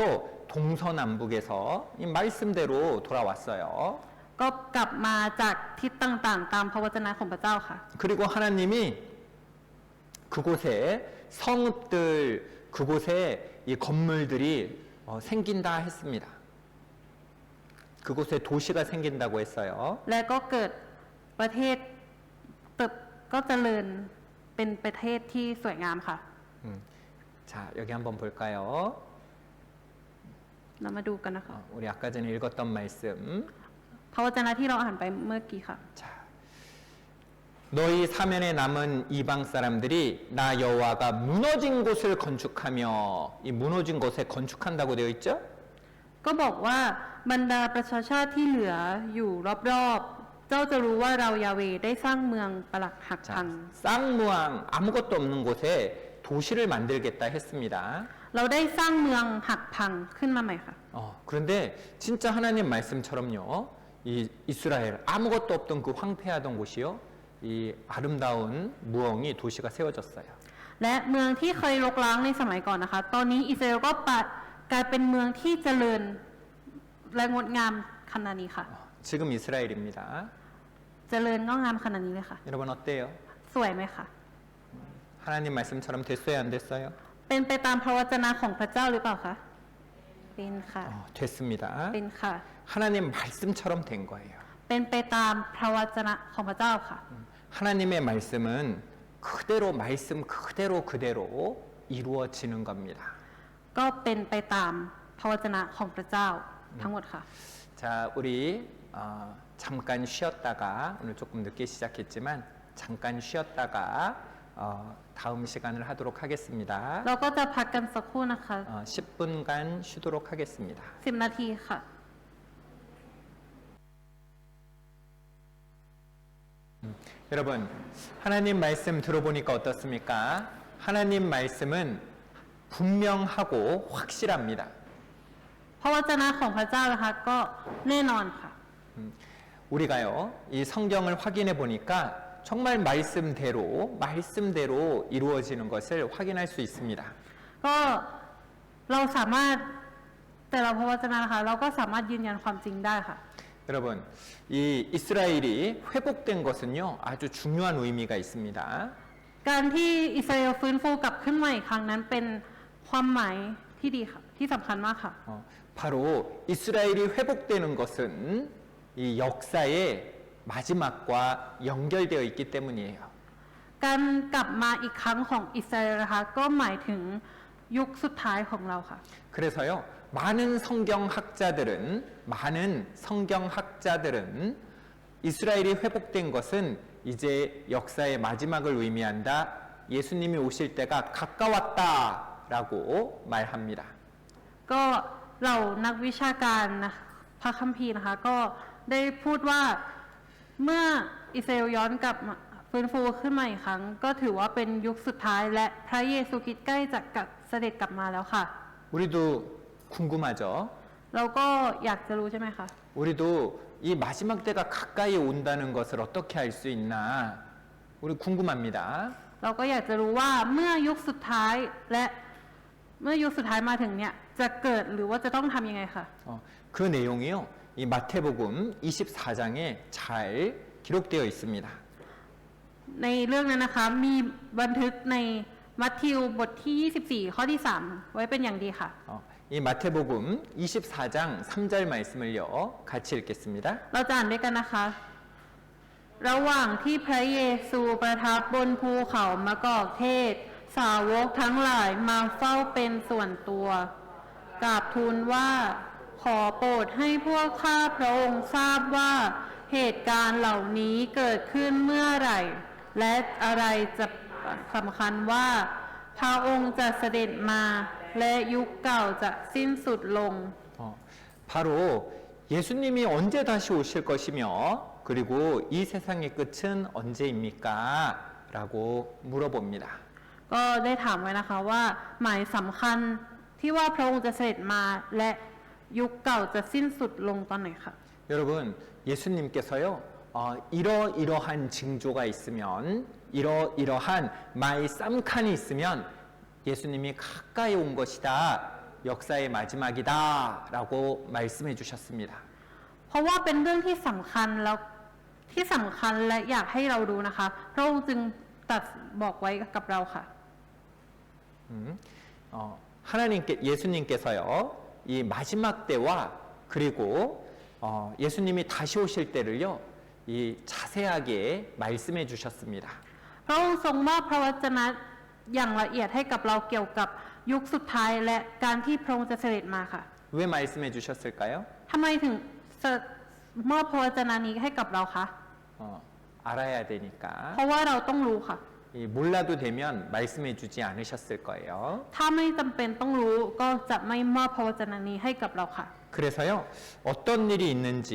동서남북에서 이 말씀대로 돌아왔어요. ก็กลับมาจากทิศต่างๆ ตามพระวจนะของพระเจ้าค่ะ 그리고 하나님이 그곳에 성읍들, 그곳에 이 건물들이 생긴다 했습니다. 그곳에 도시가 생긴다고 했어요. และก็เกิดประเทศก็เจริญเป็นประเทศที่สวยงามค่ะ 자, 여기 한번 볼까요? เรามาดูกันนะคะ 우리 아까 전에 읽었던 말씀. พระวจนะที่เราอ่านไปเมื่อกี้ค่ะ 자, 너희 사면에 남은 이방 사람들이 나 여호와가 무너진 곳을 건축하며 이 무너진 곳에 건축한다고 되어 있죠? ก็บอกว่าบรรดาประชาชาติที่เหลืออยู่รอบๆ เจ้าจะรู้ว่าเรายาเวได้สร้างเมืองปรักหักพัง 자, 쌍무왕 아무것도 없는 곳에 도시를 만들겠다 했습니다. เราได้สร้างเมืองหักพังขึ้นมาใหม่ค่ะ 그런데 진짜 하나님 말씀처럼요. 이 이스라엘 아무것도 없던 그 황폐하던 곳이요. 이 아름다운 무엉이 도시가 세워졌어요. และเมืองที่เคยรกร้างในสมัยก่อนนะคะ ตอนนี้อิสราเอลก็กลายเป็นเมืองที่เจริญและงดงามขนาดนี้ค่ะ 지금 이스라엘입니다. เจริญงดงามขนาดนี้เลยค่ะ 여러분 어때요? สวยไหมคะ 하나님 말씀처럼 됐어요, 안 됐어요? เป็นไปตามพระวจนะของพระเจ้าหรือเปล่าคะ เป็นค่ะ 됐습니다. เป็นค่ะ 하나님 말씀처럼 된 거예요. เป็นไปตามพระวจนะของพระเจ้าค่ะ 하나님의 말씀은 그대로 말씀 그대로 이루어지는 겁니다. ก็เป็นไปตามพระวจนะของพระเจ้าทั้งหมดค่ะ 자, 우리 잠깐 쉬었다가 오늘 조금 늦게 시작했지만 잠깐 쉬었다가 다음 시간을 하도록 하겠습니다. เราก็จะพักกันสักครู่นะคะ 10분간 쉬도록 하겠습니다. 10 นาทีค่ะ 여러분, 하나님 말씀 들어보니까 어떻습니까? 하나님 말씀은 분명하고 확실합니다. พระวจนะของพระเจ้านะคะก็แน่นอนค่ะ 우리가요, 이 성경을 확인해 보니까 정말 말씀대로 이루어지는 것을 확인할 수 있습니다. ก็เราสามารถแต่ละพระวจนะนะคะเราก็สามารถยืนยันความจริงได้ค่ะ 여러분, 이 이스라엘이 회복된 것은요, 아주 중요한 의미가 있습니다. การที่อิสราเอลฟื้นฟูกลับขึ้นมาอีกครั้งนั้นเป็นความหมายที่ดีค่ะที่สำคัญมากค่ะ 바로 이스라엘이 회복되는 것은 이 역사의 마지막과 연결되어 있기 때문이에요. การกลับมาอีกครั้งของอิสราเอลนะคะก็หมายถึงยุคสุดท้ายของเราค่ะ 그래서요, 많은 성경학자들은 이스라엘이 회복된 것은 이제 역사의 마지막을 의미한다. 예수님이 오실 때가 가까웠다라고 말합니다. ก็เหล่านักวิชาการนะพระคัมภีร์นะคะก็ได้พูดว่าเมื่ออิสราเอลย้อนกลับมาฟื้นฟูขึ้นมาอีกครั้ง ก็ถือว่าเป็นยุคสุดท้ายและพระเยซูคริสต์ใกล้จะเสด็จกลับมาแล้วค่ะ 우리도 궁금하죠? เราก็อยากจะรู้ใช่ไหมคะ 우리도 이 마지막 때가 가까이 온다는 것을 어떻게 알 수 있나? 우리 궁금합니다. เราก็อยากจะรู้ว่าเมื่อยุคสุดท้ายและเมื่อยุคสุดท้ายมาถึงเนี่ยจะเกิดหรือว่าจะต้องทำยังไงค่ะ 그 내용이요, 이 마태복음 24장에 잘 기록되어 있습니다. ในเรื่องนั้นนะคะมีบันทึกในมัทธิวบทที่ 24 ข้อที่ 3 ไว้เป็นอย่างดีค่ะ 이 마태복음 24장 3절 말씀을요, 같이 읽겠습니다. เราจะอ่านด้วยกันนะคะ ระหว่างที่พระเยซูประทับบนภูเขามะกอกเทศ สาวกทั้งหลายมาเฝ้าเป็นส่วนตัวกราบทูลว่าขอโปรดให้พวกข้าพระองค์ทราบว่าเหตุการณ์เหล่านี้เกิดขึ้นเมื่อไหร่ และอะไรจะสำคัญว่าพระองค์จะเสด็จมาและยุคเก่าจะสิ้นสุดลง 바로 예수님이 언제 다시 오실 것이며 그리고 이 세상의 끝은 언제입니까? 라고 물어봅니다. ก็ได้ถามไว้นะคะว่าหมายสำคัญที่ว่าพระองค์จะเสด็จมาและยุคเก่าจะสิ้นสุดลงตอนไหนคะ 여러분, 예수님께서요, 이러이러한 징조가 있으면, 이러이러한 말쌈칸이 있으면 예수님이 가까이 온 것이다. 역사의 마지막이다. 라고 말씀해 주셨습니다. เพราะว่าเป็นเรื่องที่สำคัญแล้วที่สำคัญและอยากให้เราดูนะคะพระองค์จึงตรัสบอกไว้กับเราค่ะ 예수님께서요, 이 마지막 때와 그리고 예수님이 다시 오실 때를요, 이 자세하게 말씀해 주셨습니다. พระองค์ทรงมอบพระวจนะอย่างละเอียดให้กับเราเกี่ยวกับยุคสุดท้ายและการที่พระองค์จะเสด็จมาค่ะ 왜 말씀해 주셨을까요? ทำไมถึงมอบพระวจนะนี้ให้กับเราคะ 알아야 되니까. เพราะว่าเราต้องรู้ค่ะ 몰라도 되면 말씀해 주지 않으셨을 거예요. ถ้าไม่จำเป็นต้องรู้ก็จะไม่มอบพระวจนะนี้ให้กับเราค่ะ 그래서요, 어떤 일이 있는지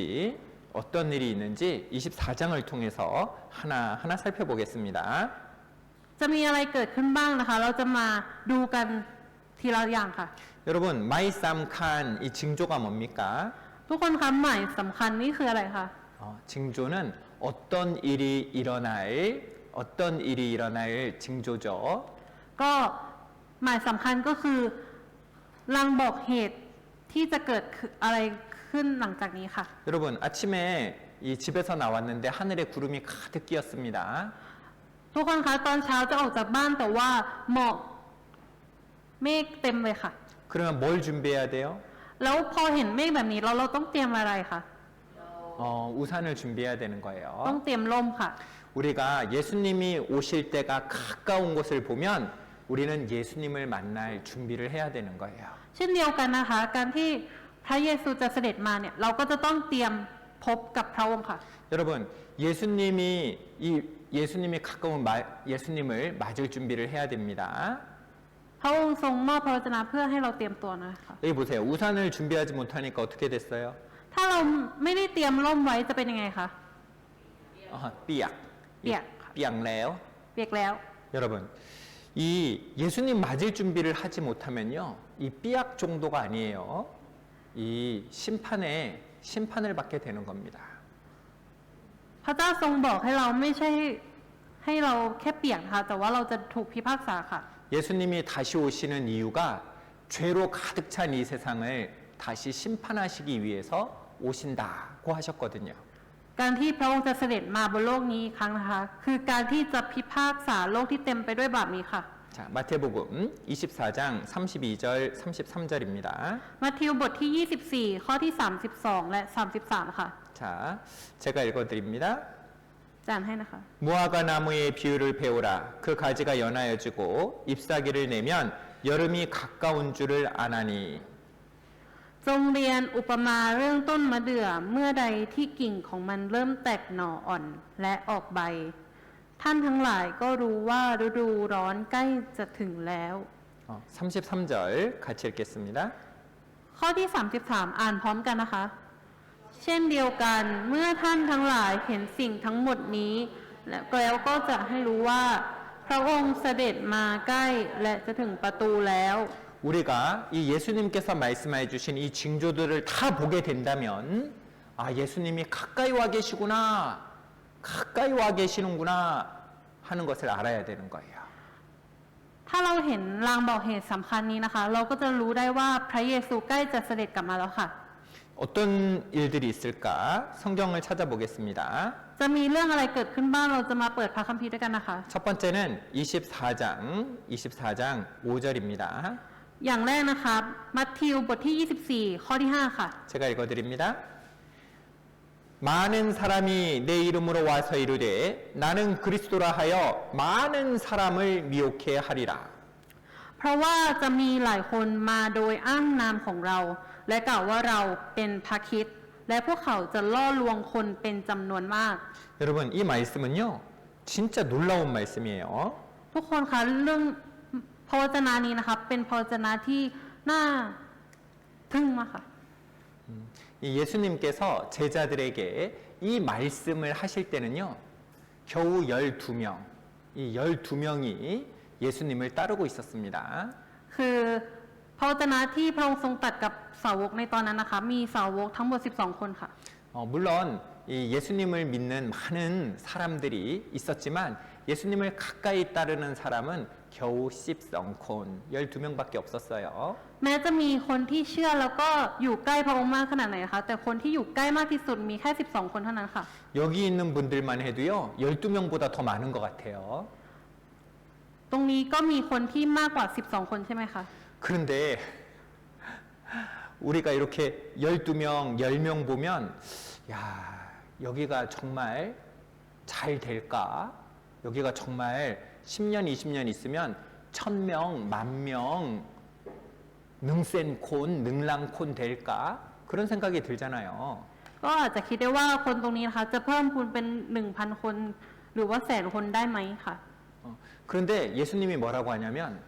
24장을 통해서 하나하나 살펴보겠습니다. จะมีอะไรเกิดขึ้นบ้างนะคะ เราจะมาดูกันทีละอย่างค่ะ 여러분, 마이쌈칸 이 징조가 뭡니까? ทุกคนคะหมายสำคัญนี่คืออะไรคะ 징조는 어떤 일이 일어날 징조죠. ก็หมายสำคัญก็คือลางบอกเหตุที่จะเกิดอะไรขึ้นหลังจากนี้ค่ะ 여러분, 아침에 이 집에서 나왔는데 하늘에 구름이 가득 끼었습니다. ทุกคนคะตอนเช้าจะออกจากบ้านแต่ว่าหมอกเมฆเต็มเลยค่ะ 그러면 뭘 준비해야 돼요? แล้วพอเห็นเมฆแบบนี้เราต้องเตรียมอะไรคะ 우산을 준비해야 되는 ต้อง 거예요. เตรียมร่มค่ะ 우리가 예수님이 오실 때가 가까운 것을 보면 우리는 예수님을 만날 준비를 해야 되는 거예요. เช่นเดียวกันนะคะ การที่พระเยซูจะเสด็จมาเนี่ยเราก็จะต้องเตรียมพบกับพระองค์ค่ะ 여러분, 예수님이 가까운 예수님을 맞을 준비를 해야 됩니다. พระองค์ทรงมอบพระวจนะเพื่อให้เราเตรียมตัวนะคะ 여기 보세요. 우산을 준비하지 못하니까 어떻게 됐어요? ถ้าเราไม่ได้เตรียมร่มไว้จะเป็นยังไงคะ 삐약. 삐약. 삐약래요. เปียกแล้ว 여러분, 이 예수님 맞을 준비를 하지 못하면요, 이 삐약 정도가 아니에요. 이 심판을 받게 되는 겁니다. พระเจ้าทรงบอกให้เราไม่ใช่ให้เราแค่เปียกนะคะแต่ว่าเราจะถูกพิพากษาค่ะ 예수님이 다시 오시는 이유가 죄로 가득 찬 이 세상을 다시 심판하시기 위해서 오신다고 하셨거든요. การที่พระองค์จะเสด็จมาบนโลกนี้อีกครั้งนะคะคือการที่จะพิพากษาโลกที่เต็มไปด้วยบาปนี้ค่ะ 자, 마태복음 24장 32절 33절입니다. มัทธิวบทที่ 24 ข้อที่ 32 และ 33 ค่ะ 자, 제가 읽어드립니다. จานให้นะคะ 무화과 나무의 비유를 배우라. 그 가지가 연하여지고 잎사귀를 내면 여름이 가까운 줄을 아나니. จงเรียนอุปมาเรื่องต้นมะเดื่อเมื่อใดที่กิ่งของมันเริ่มแตกหน่ออ่อนและออกใบ ท่านทั้งหลายก็รู้ว่าฤดูร้อนใกล้จะถึงแล้ว 33절 같이 읽겠습니다. ข้อที่ 33 อ่านพร้อมกันนะคะ เช่นเดียวกันเมื่อท่านทั้งหลายเห็นสิ่งทั้งหมดนี้ แล้วก็จะให้รู้ว่า พระองค์เสด็จมาใกล้และจะถึงประตูแล้ว 우리가 이 예수님께서 말씀해 주신 이 징조들을 다 보게 된다면, 아, 예수님이 가까이 와 계시구나, 가까이 와 계시는구나 하는 것을 알아야 되는 거예요. ถ้าเราเห็นลางบอกเหตุสำคัญนี้นะคะ เราก็จะรู้ได้ว่าพระเยซูใกล้จะเสด็จกลับมาแล้วค่ะ 어떤 일들이 있을까? 성경을 찾아보겠습니다. จะมีเรื่องอะไรเกิดขึ้นบ้างเราจะมาเปิดพระคัมภีร์ด้วยกันนะคะ 첫 번째는 24장 5절입니다. อย่างแรกนะคะมัทธิวบทที่ 24 ข้อที่ 5 ค่ะ 제가 읽어드립니다. 많은 사람이 내 이름으로 와서 이르되 나는 그리스도라 하여 많은 사람을 미혹해 하리라. เพราะว่าจะมีหลายคนมาโดยอ้างนามของเรา และกล่าวว่าเราเป็นพระคริสต์และพวกเขาจะล่อลวงคนเป็นจำนวนมาก 여러분, 이 말씀은요, 진짜 놀라운 말씀이에요. ทุกคนคะเรื่องพระวจนะนี้นะคะเป็นพระวจนะที่น่าทึ่งมากค่ะ 이 예수님께서 제자들에게 이 말씀을 하실 때는요, 겨우 12명, 이 12명이 예수님을 따르고 있었습니다. คือพระวจนะที่พระองค์ทรงตรัสกับสาวกในตอนนั้นนะคะมีสาวกทั้งหมด 12 คนค่ะ 물론 이 예수님을 믿는 많은 사람들이 있었지만 예수님을 가까이 따르는 사람은 겨우 12명밖에 없었어요. แม้จะมีคนที่เชื่อแล้วก็อยู่ใกล้พระองค์มากขนาดไหนนะคะแต่คนที่อยู่ใกล้มากที่สุดมีแค่ 12 คนเท่านั้นค่ะ 여기 있는 분들만 해도요, 12명보다 더 많은 것 같아요. ตรงนี้ก็มีคนที่มากกว่า 12 คนใช่ไหมคะ 그런데 우리가 이렇게 12명, 10명 보면 야, 여기가 정말 잘 될까? 여기가 정말 10년, 20년 있으면 1000명, 10,000명 능센콘, 능랑콘 될까? 그런 생각이 들잖아요. ก็อาจจะคิดได้ว่าคนตรงนี้นะคะจะเพิ่มพูนเป็น 1,000 คนหรือว่าแสนคนได้ไหมค่ะ 그런데 예수님이 뭐라고 하냐면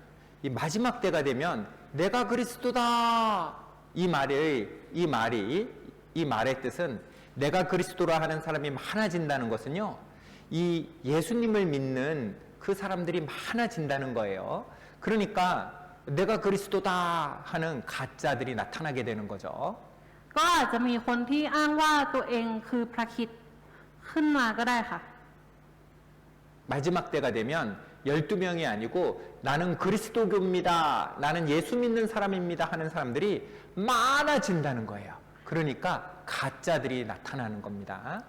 이 마지막 때가 되면 내가 그리스도다 이 말의 뜻은 내가 그리스도라 하는 사람이 많아진다는 것은요, 이 예수님을 믿는 그 사람들이 많아진다는 거예요. 그러니까 내가 그리스도다 하는 가짜들이 나타나게 되는 거죠. ก็อาจจะมีคนที่อ้างว่าตัวเองคือพระคริสต์ขึ้นมาก็ได้ค่ะ 마지막 때가 되면 12명이 아니고 나는 그리스도교입니다. 나는 예수 믿는 사람입니다 하는 사람들이 많아진다는 거예요. 그러니까 가짜들이 나타나는 겁니다.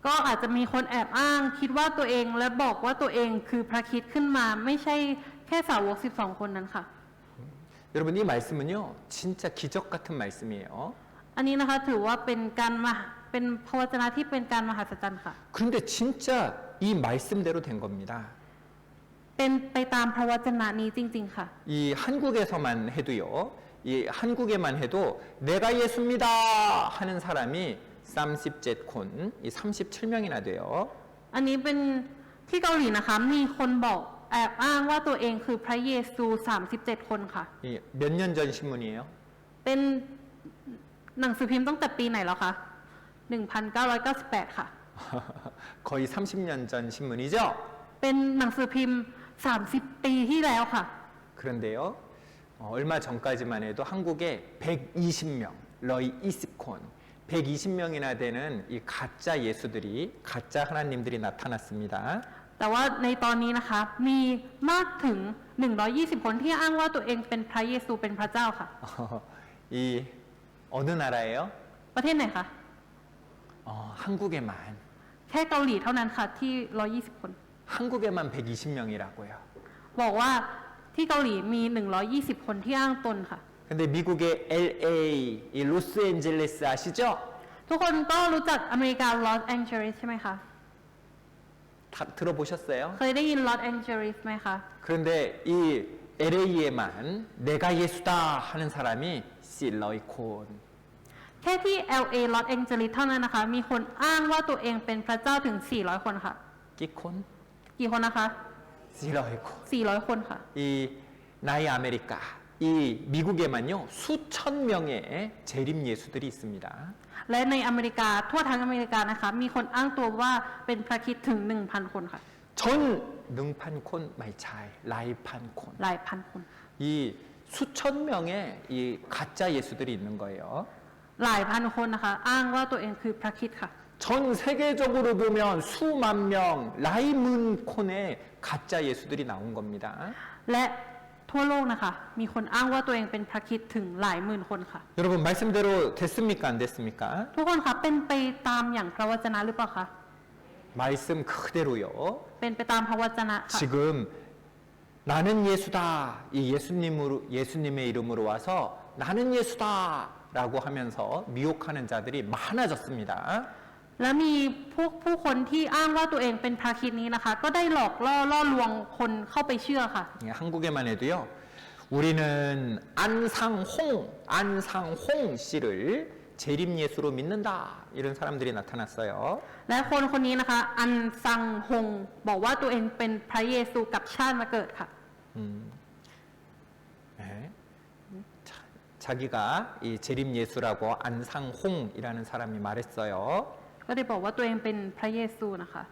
ก็อาจจะมีคนแอบอ้างคิดว่าตัวเองและบอกว่าตัวเองคือพระคริสต์ขึ้นมาไม่ใช่แค่สาวก 12 คนนั้นค่ะ 여러분, 이 말씀은요, 진짜 기적 같은 말씀이에요. อันนี้นะคะถือว่าเป็นพระวจนะที่เป็นการมหัศจรรย์ค่ะ 그런데 진짜 이 말씀대로 된 겁니다. เป็นไปตามพระวจนะนี้จริงๆค่ะ 이 한국에서만 해도요, 이 한국에만 해도 내가 예수입니다 하는 사람이 37콘, 이 37명이나 돼요. อันนี้เป็นที่เกาหลีนะคะมีคนบอกแอบอ้างว่าตัวเองคือพระเยซู 37 คนค่ะ 몇 년 전 신문이에요? เป็นหนังสือพิมพ์ตั้งแต่ปีไหนแล้วคะ 1998 ค่ะ 거의 30년 전 신문이죠? เป็นหนังสือพิมพ์ 30 ปีที่แล้วค่ะ 그런데요, 얼마 전까지만 해도 한국에 120명, 러이 이스콘, 120명이나 되는 이 가짜 예수들이, 가짜 하나님들이 나타났습니다. แต่ว่าในตอนนี้นะคะมีมากถึง 120 คนที่อ้างว่าตัวเองเป็นพระเยซูเป็นพระเจ้าค่ะ 이 어느 나라예요? ประเทศไหนคะ 한국에만. แค่เกาหลีเท่านั้นค่ะที่ 120 คน 한국에만 120명이라고요. บอกว่าที่เกาหลีมี 120 คนที่อ้างตนค่ะ 근데 미국의 LA, 이 로스앤젤레스 아시죠? ทุกคนก็รู้จักอเมริกาลอสแองเจลิสใช่ไหมคะ 다 들어보셨어요? เคยได้ยินลอสแองเจลิสไหมคะ 그런데 이 LA에만 내가 예수다 하는 사람이 실러이콘. แค่ที่ LA ลอสแองเจลิสเท่านั้นนะคะ มีคนอ้างว่าตัวเองเป็นพระเจ้าถึง 400 คนค่ะ 끼콘? กี่คนนะคะ 실러이콘. 400 คนค่ะ 이 나이 아메리카, 이 미국에만요 수천 명의 재림 예수들이 있습니다. และในอเมริกาทั่วทั้งอเมริกานะคะ มีคนอ้างตัวว่าเป็นพระคริสต์ถึง 1,000 คนค่ะ 전 능판콘 마이차이 라이판콘. หลายพันคน 이 수천 명의 이 가짜 예수들이 있는 거예요. หลายพันคนนะคะ อ้างว่าตัวเองคือพระคริสต์ค่ะ 전 세계적으로 보면 수만 명 라이문콘의 가짜 예수들이 나온 겁니다. และทั่วโลกนะคะ มีคนอ้างว่าตัวเองเป็นพระคริสต์ถึงหลายหมื่นคนค่ะ 여러분 말씀대로 됐습니까? 안 됐습니까? ทุกคนคะเป็นไปตามอย่างพระวจนะหรือเปล่าคะ 말씀 그대로요. เป็นไปตามพระวจนะค่ะ 지금 나는 예수다. 이 예수님의 이름으로 와서 나는 예수다라고 하면서 미혹하는 자들이 많아졌습니다. และมีผู้คนที่อ้างว่าตัวเองเป็นพระคริสต์นี้นะคะ ก็ได้หลอกล่อลวงคนเข้าไปเชื่อค่ะ 예, 한국에만 해도요. 우리는 안상홍 씨를 재림 예수로 믿는다. 이런 사람들이 나타났어요. และคนคนนี้นะคะ อันซังฮงบอกว่าตัวเองเป็นพระเยซูกับชาติมาเกิดค่ะ 네. 자기가 이 재림 예수라고 안상홍이라는 사람이 말했어요. ก็ได้บอกว่าตัวเองเป็นพระเยซูนะคะ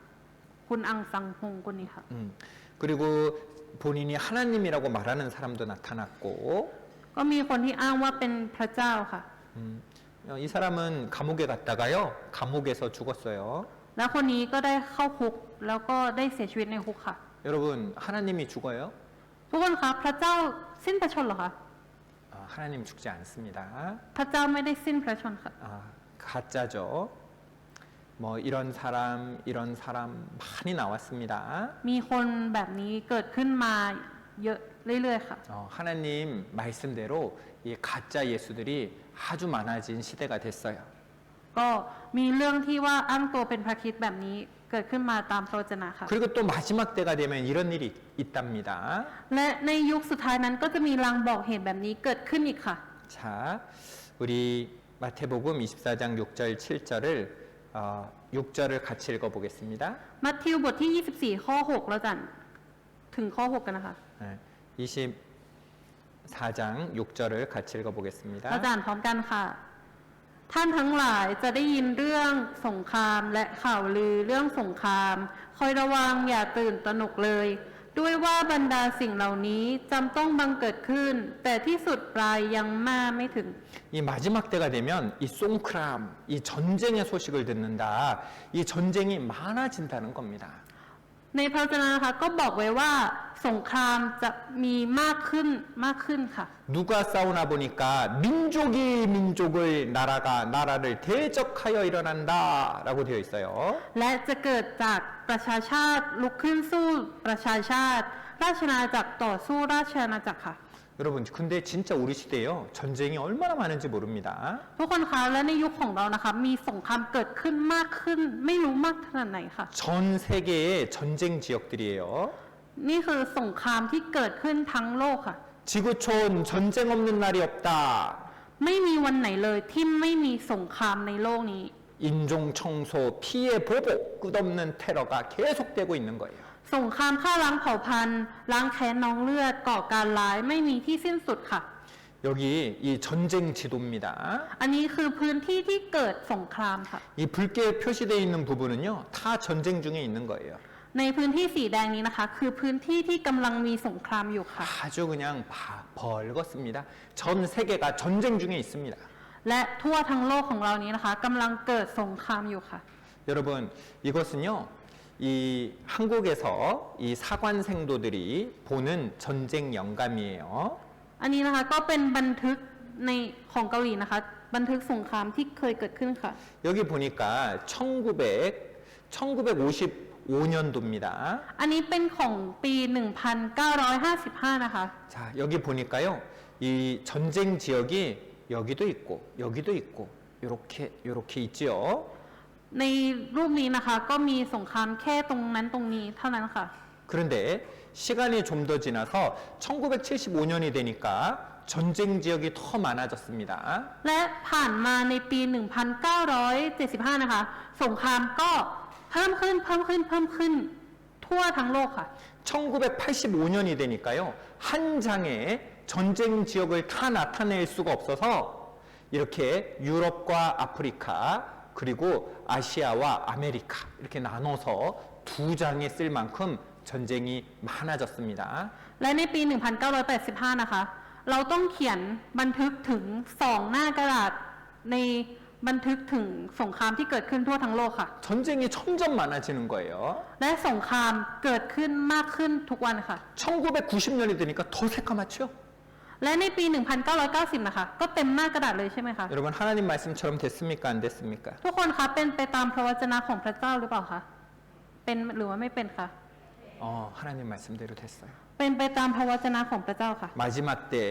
คุณอังซังฮงคนนี้ค่ะ 그리고 본인이 하나님이라고 말하는 사람도 나타났고 ก็มีคนที่อ้างว่าเป็นพระเจ้าค่ะ 이 사람은 감옥에 갔다가요. 감옥에서 죽었어요. แล้วคนนี้ก็ได้เข้าคุกแล้วก็ได้เสียชีวิตในคุกค่ะ 여러분 하나님이 죽어요? ทุกคนคะพระเจ้าสิ้นพระชนม์เหรอคะ 하나님 죽지 않습니다. พระเจ้าไม่ได้สิ้นพระชนม์ค่ะ 가짜죠. 뭐 이런 사람 많이 나왔습니다. มีคนแบบนี้เกิดขึ้นมาเยอะเรื่อยๆค่ะ 하나님 말씀대로 이 가짜 예수들이 아주 많아진 시대가 됐어요. ก็มีเรื่องที่ว่าอ้างตัวเป็นพระคริสต์แบบนี้เกิดขึ้นมาตามพระวจนะค่ะ 그리고 또 마지막 때가 되면 이런 일이 있답니다. และในยุคสุดท้ายนั้นก็จะมีลางบอกเหตุแบบนี้เกิดขึ้นอีกค่ะ 자, 우리 마태복음 24장 6절 7절을 6절을 같이 읽어보겠습니다. มัทธิวบทที่ 24 ข้อ 6 แล้วกันถึงข้อ 6 กันนะคะ 네, 24장 6절을 같이 เรา 읽어보겠습니다. จะอ่านพร้อมกันค่ะ ท่านทั้งหลายจะได้ยินเรื่องสงครามและข่าวลือเรื่องสงคราม คอยระวังอย่าตื่นตระหนกเลย ด้วยว่าบรรดาสิ่งเหล่านี้จำต้องบังเกิดขึ้น แต่ที่สุดปลายยังมาไม่ถึง 이 마지막 때가 되면 이 송크람, 이 전쟁의 소식을 듣는다. 이 전쟁이 많아진다는 겁니다. ในพระวจนะนะคะก็บอกไว้ว่าสงครามจะมีมากขึ้นค่ะ 누가 싸우나 보니까 민족이 민족을 나라를 대적하여 일어난다라고 되어 있어요. และจะเกิดจากประชาชาติลุกขึ้นสู้ประชาชาติ ราชอาณาจักรต่อสู้ราชอาณาจักรค่ะ 여러분, 근데 진짜 우리 시대에요. 전쟁이 얼마나 많은지 모릅니다. ทุกคนคะและในยุคของเรานะคะมีสงครามเกิดขึ้นมากขึ้น ไม่รู้มากขนาดไหนค่ะ 전 세계의 전쟁 지역들이에요. นี่คือสงครามที่เกิดขึ้นทั้งโลกค่ะ 지구촌 전쟁 없는 날이 없다. ไม่มีวันไหนเลยที่ไม่มีสงครามในโลกนี้ 인종 청소, 피해 보복, 끝없는 테러가 계속되고 있는 거예요. สงครามฆ่าล้างเผ่าพันธุ์ล้างแค้นน้องเลือดก่อการร้ายไม่มีที่สิ้นสุดค่ะ 여기 이 전쟁 지도입니다. อันนี้คือพื้นที่ที่เกิดสงครามค่ะ 이 붉게 표시되어 있는 부분은요, 다 전쟁 중에 있는 거예요. ในพื้นที่สีแดงนี้นะคะ คือพื้นที่ที่กำลังมีสงครามอยู่ค่ะ 아주 그냥 벌겋습니다. 전 세계가 전쟁 중에 있습니다. และทั่วทั้งโลกของเรานี้นะคะกำลังเกิดสงครามอยู่ค่ะ 여러분 이것은요 이 한국에서 이 사관생도들이 보는 전쟁 영감이에요. อันนี้นะคะก็เป็นบันทึกในของเกาหลีนะคะ บันทึกสงครามที่เคยเกิดขึ้นค่ะ 여기 보니까 1955년도입니다. อันนี้เป็นของปี 1955 นะคะ 자 여기 보니까요 이 전쟁 지역이 여기도 있고 여기도 있고 이렇게 있지요. ในรูปนี้นะคะก็มีสงครามแค่ตรงนั้นตรงนี้เท่านั้นค่ะ 그런데 시간이 좀 더 지나서 1975년이 되니까 전쟁 지역이 더 많아졌습니다. และผ่านมาในปี 1975 นะคะ สงครามก็เพิ่มขึ้นทั่วทั้งโลกค่ะ 1985년이 되니까요. 한 장에 전쟁 지역을 다 나타낼 수가 없어서 이렇게 유럽과 아프리카 그리고 아시아와 아메리카 이렇게 나눠서 두 장에 쓸 만큼 전쟁이 많아졌습니다. และในปี 1985 นะคะ เราต้องเขียนบันทึกถึง2หน้ากระดาษในบันทึกถึงสงครามที่เกิดขึ้นทั่วทั้งโลกค่ะ 전쟁이 점점 많아지는 거예요. และสงครามเกิดขึ้นมากขึ้นทุกวันค่ะ 1990년이 되니까 더 새까맣죠? และในปี 1990 นะคะ ก็เต็มหน้ากระดาษเลยใช่ไหมคะ 여러분 하나님 말씀처럼 됐습니까? 안 됐습니까? ทุกคนคะเป็นไปตามพระวจนะของพระเจ้าหรือเปล่าคะเป็นหรือว่าไม่เป็นคะ 하나님 말씀대로 됐어요. เป็นไปตามพระวจนะของพระเจ้าค่ะ 마지막 때에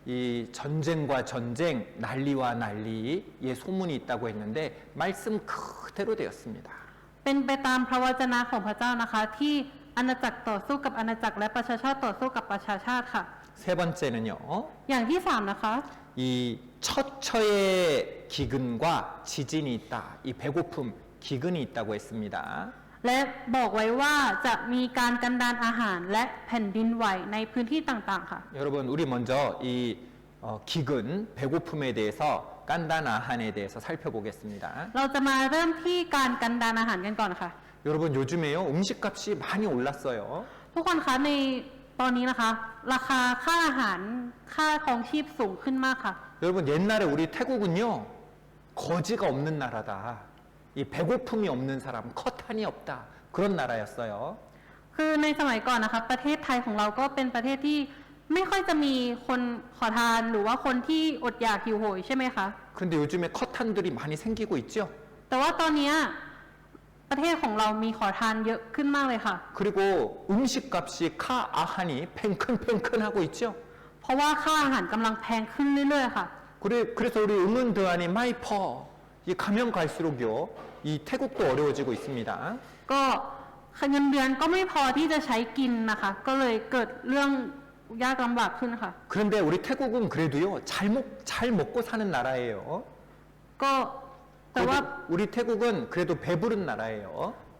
이 전쟁과 전쟁, 난리와 난리의 소문이 있다고 했는데 말씀 그대로 되었습니다. เป็นไปตามพระวจนะของพระเจ้านะคะ ที่อาณาจักรต่อสู้กับอาณาจักรและประชาชาติต่อสู้กับประชาชาติค่ะ 세 번째는요. อย่างที่3นะคะ 이 처처의 기근과 지진이 있다. 이 배고픔, 기근이 있다고 했습니다. และบอกไว้ว่าจะมีการกันดานอาหารและแผ่นดินไหวในพื้นที่ต่างๆค่ะ 여러분 우리 먼저 이 기근, 배고픔에 대해서 깐단 아한에 대해서 살펴보겠습니다. เราจะมาเริ่มที่การกันดานอาหารกันก่อนค่ะ 여러분 요즘에요 음식값이 많이 올랐어요. ทุกคนคะในตอนนี้นะคะ ราคาค่าอาหารค่าครองชีพสูงขึ้นมากค่ะ 여러분 옛날에 우리 태국은요 거지가 없는 나라다. 이 배고픔이 없는 사람 커탄이 없다. 그런 나라였어요. คือในสมัยก่อนนะคะประเทศไทยของเราก็เป็นประเทศที่ไม่ค่อยจะมีคนขอทานหรือว่าคนที่อดอยากหิวโหยใช่ไหมคะ 근데 요즘에 커탄들이 많이 생기고 있죠. แต่ว่าตอนเนี้ยประเทศของเรามีขอทานเยอะขึ้นมากเลยค่ะ 그리고 음식값이 카 아한이 팽큰팽큰하고 있죠. เพราะว่าค่าอาหารกำลังแพงขึ้นเรื่อยๆค่ะ 그래서 우리 응은드한이 마이퍼 이 가면 갈수록요 이 태국도 어려워지고 있습니다. ก็เงินเดือนก็ไม่พอที่จะใช้กินนะคะ ก็เลยเกิดเรื่องยากลำบากขึ้นค่ะ 그런데 우리 태국은 그래도요 잘 먹고 사는 나라예요. ก็แต่ว่า 우리 태국은 그래도 배부른 나라예요.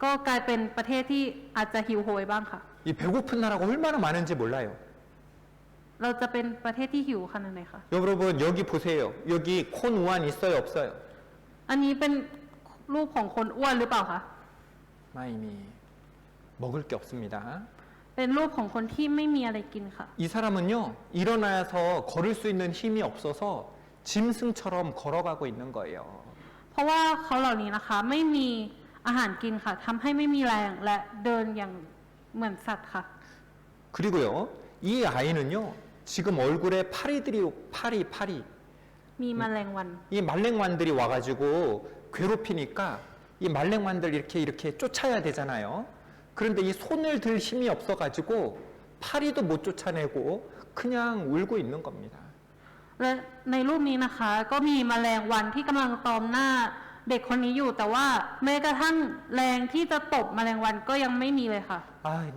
ก็กลายเป็นประเทศที่อาจจะหิวโหยบ้างค่ะ 이 배고픈 나라가 얼마나 많은지 몰라요. เราจะเป็นประเทศที่หิวขนาดไหนคะ 여러분 여기 보세요. 여기 콘 우한 있어요 없어요? อันนี้เป็นรูปของคนอ้วนหรือเปล่าคะ 마이미 먹을 게 없습니다. เป็นรูปของคนที่ไม่มีอะไรกินค่ะ 이 사람은요 일어나서 걸을 수 있는 힘이 없어서 짐승처럼 걸어가고 있는 거예요. เพราะว่าเขาเหล่านี้นะคะ ไม่มีอาหารกินค่ะทำให้ไม่มีแรงและเดินอย่างเหมือนสัตว์ค่ะ 그리고요 이 아이는요 지금 얼굴에 파리 มีแมลงวัน 이 말랭만들이 와가지고 괴롭히니까 이 말랭만들 이렇게 쫓아야 되잖아요. 그런데 이 손을 들 힘이 없어가지고 파리도 못 쫓아내고 그냥 울고 있는 겁니다. และในรูปนี้นะคะ ก็มีแมลงวันที่กำลังตอมหน้าเด็กคนนี้อยู่ แต่ว่าแม้กระทั่งแรงที่จะตบแมลงวันก็ยังไม่มีเลยค่ะ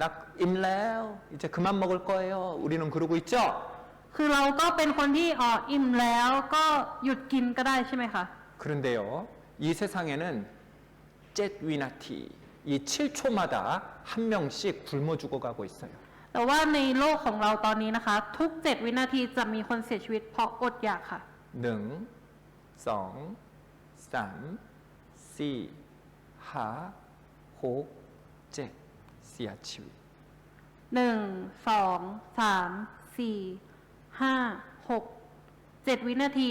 나 임래요. 이제 그만 먹을 거예요. 우리는 그러고 있죠. คือเราก็เป็นคนที่อิ่มแล้วก็หยุดกินก็ได้ใช่ไหมคะ 그런데요 이 세상에는 젯 위나티 이 7초마다 한 명씩 굶어 죽어가고 있어요. แต่ว่าในโลกของเราตอนนี้นะคะ ทุก 7 วินาทีจะมีคนเสียชีวิตเพราะอดอยากค่ะ 능, 성, 쌈, 씨, 하, 혹, 제 เสียชีวิต 1 2 3 4 5 6 7 วินาที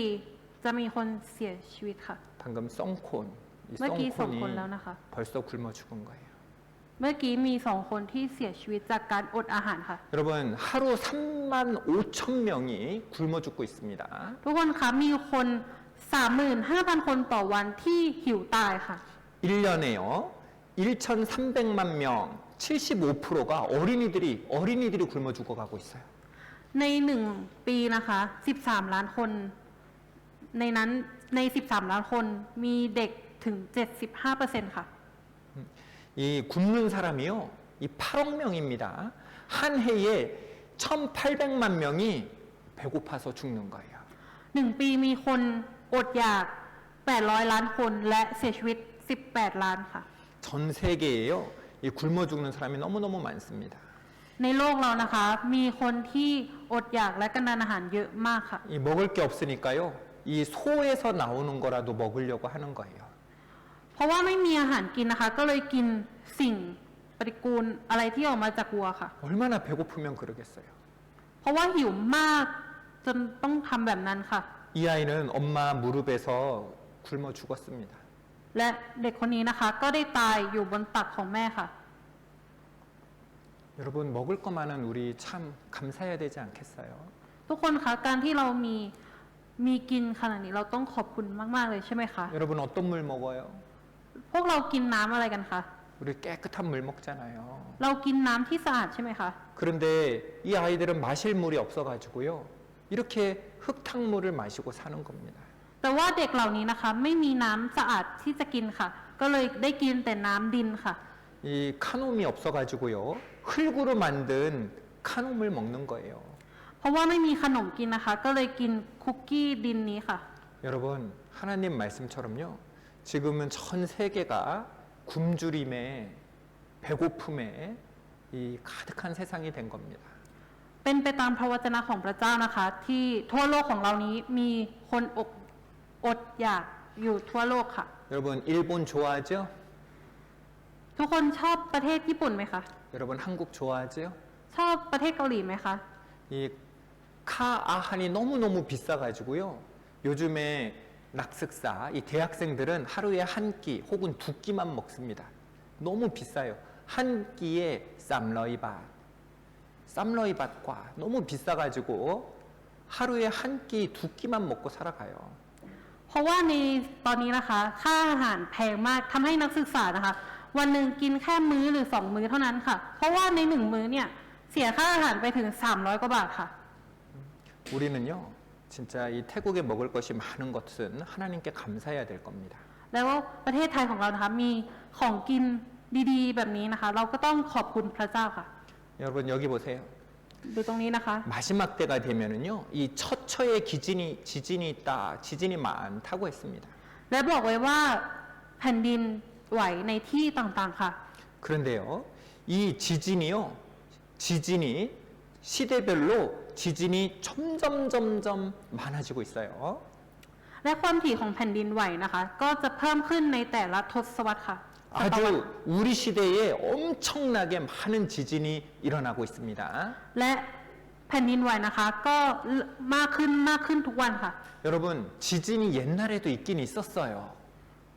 จะมีคนเสียชีวิตค่ะ 방금 썬콘, 이 เมื่อกี้2 썬콘이 คนแล้วนะคะ 벌써 굶어 죽은 거예요. เมื่อกี้มี2 คนที่เสียชีวิตจากการอดอาหารค่ะ 여러분 하루 3만 5천 명이 굶어 죽고 있습니다. ทุกคนคะมีคน 35,000 คนต่อวันที่หิวตายค่ะ 1년에요. 1,300만 명, 75%가 어린이들이 굶어 죽어가고 있어요. ใน1 ปีนะคะ 13 ล้านคน ในนั้นใน 13 ล้านคนมีเด็กถึง 75% ค่ะ 이 굶는 사람이요, 이 8억 명입니다. 한 해에 1,800만 명이 배고파서 죽는 거예요. 1 ปีมีคนอดอยาก 800 ล้านคนและเสียชีวิต 18 ล้านค่ะ 전 세계에요, 이 굶어 죽는 사람이 너무너무 많습니다. ในโลกเรานะคะ มีคนที่อดอยากและกันดานอาหารเยอะมากค่ะ 이 먹을 게 없으니까요, 이 소에서 나오는 거라도 먹으려고 하는 거예요. เพราะว่าไม่มีอาหารกินนะคะ ก็เลยกินสิ่งปฏิกูลอะไรที่ออกมาจากวัวค่ะ 얼마나 배고프면 그러겠어요. เพราะว่าหิวมากจนต้องทำแบบนั้นค่ะ 이 아이는 엄마 무릎에서 굶어 죽었습니다. และเด็กคนนี้นะคะ ก็ได้ตายอยู่บนตักของแม่ค่ะ 여러분 먹을 거 많은 우리 참 감사해야 되지 않겠어요? ทุกคนคะการที่เรามีกินขนาดนี้เราต้องขอบคุณมากๆเลยใช่ไหมคะ 여러분 어떤 물 먹어요? พวกเรากินน้ำอะไรกันคะ 우리 깨끗한 물 먹잖아요. เรากินน้ำที่สะอาดใช่ไหมคะ 그런데 이 아이들은 마실 물이 없어가지고요, 이렇게 흙탕물을 마시고 사는 겁니다. แต่ว่าเด็กเหล่านี้นะคะ ไม่มีน้ำสะอาดที่จะกินค่ะ ก็เลยได้กินแต่น้ำดินค่ะ 이 카놈이 없어가지고요, 흙으로 만든 카놈을 먹는 거예요. เพราะว่าไม่มีขนมกินนะคะ ก็เลยกินคุกกี้ดินนี้ค่ะ 여러분 하나님 말씀처럼요, 지금은 전 세계가 굶주림에 배고픔에 이 가득한 세상이 된 겁니다. เป็นไปตามพระวจนะของพระเจ้านะคะ ที่ทั่วโลกของเรานี้มีคนอดอยากอยู่ทั่วโลกค่ะ 여러분 일본 좋아하죠? ทุกคนชอบประเทศญี่ปุ่นไหมคะ 여러분 한국 좋아하죠? ชอบประเทศเกาหลีไหมคะ 이 카아한이 너무너무 비싸가지고요, 요즘에 낙습사 이 대학생들은 하루에 한 끼 혹은 2끼만 먹습니다. 너무 비싸요. 한 끼에 쌈러이밭과 너무 비싸가지고 하루에 한 끼 2끼만 먹고 살아가요. เพราะว่าในตอนนี้นะคะ ค่าอาหารแพงมากทำให้นักศึกษานะคะ วันหนึ่งกินแค่มื้อหรือ2 มื้อเท่านั้นค่ะ เพราะว่าใน1 มื้อเนี่ยเสียค่าอาหารไปถึง300 กว่าบาทค่ะ 우리는요, 진짜 이 태국에 먹을 것이 많은 것은 하나님께 감사해야 될 겁니다. แล้วประเทศไทยของเรานะคะมีของกินดีๆ แบบนี้นะคะ เราก็ต้องขอบคุณพระเจ้าค่ะ 여러분 여기 보세요. ดูตรงนี้นะคะ 마지막 때가 되면은요, 이 처처에 지진이 있다, 지진이 많다고 했습니다. และบอกไว้ว่าแผ่นดินไหวในที่ต่างๆค่ะ 그런데요, 이 지진이 시대별로 지진이 점점 많아지고 있어요. และความถี่ของแผ่นดินไหวนะคะ ก็จะเพิ่มขึ้นในแต่ละทศวรรษค่ะ 아주 우리 시대에 엄청나게 많은 지진이 일어나고 있습니다. และแผ่นดินไหวนะคะ ก็มากขึ้นทุกวันค่ะ 여러분 지진이 옛날에도 있긴 있었어요.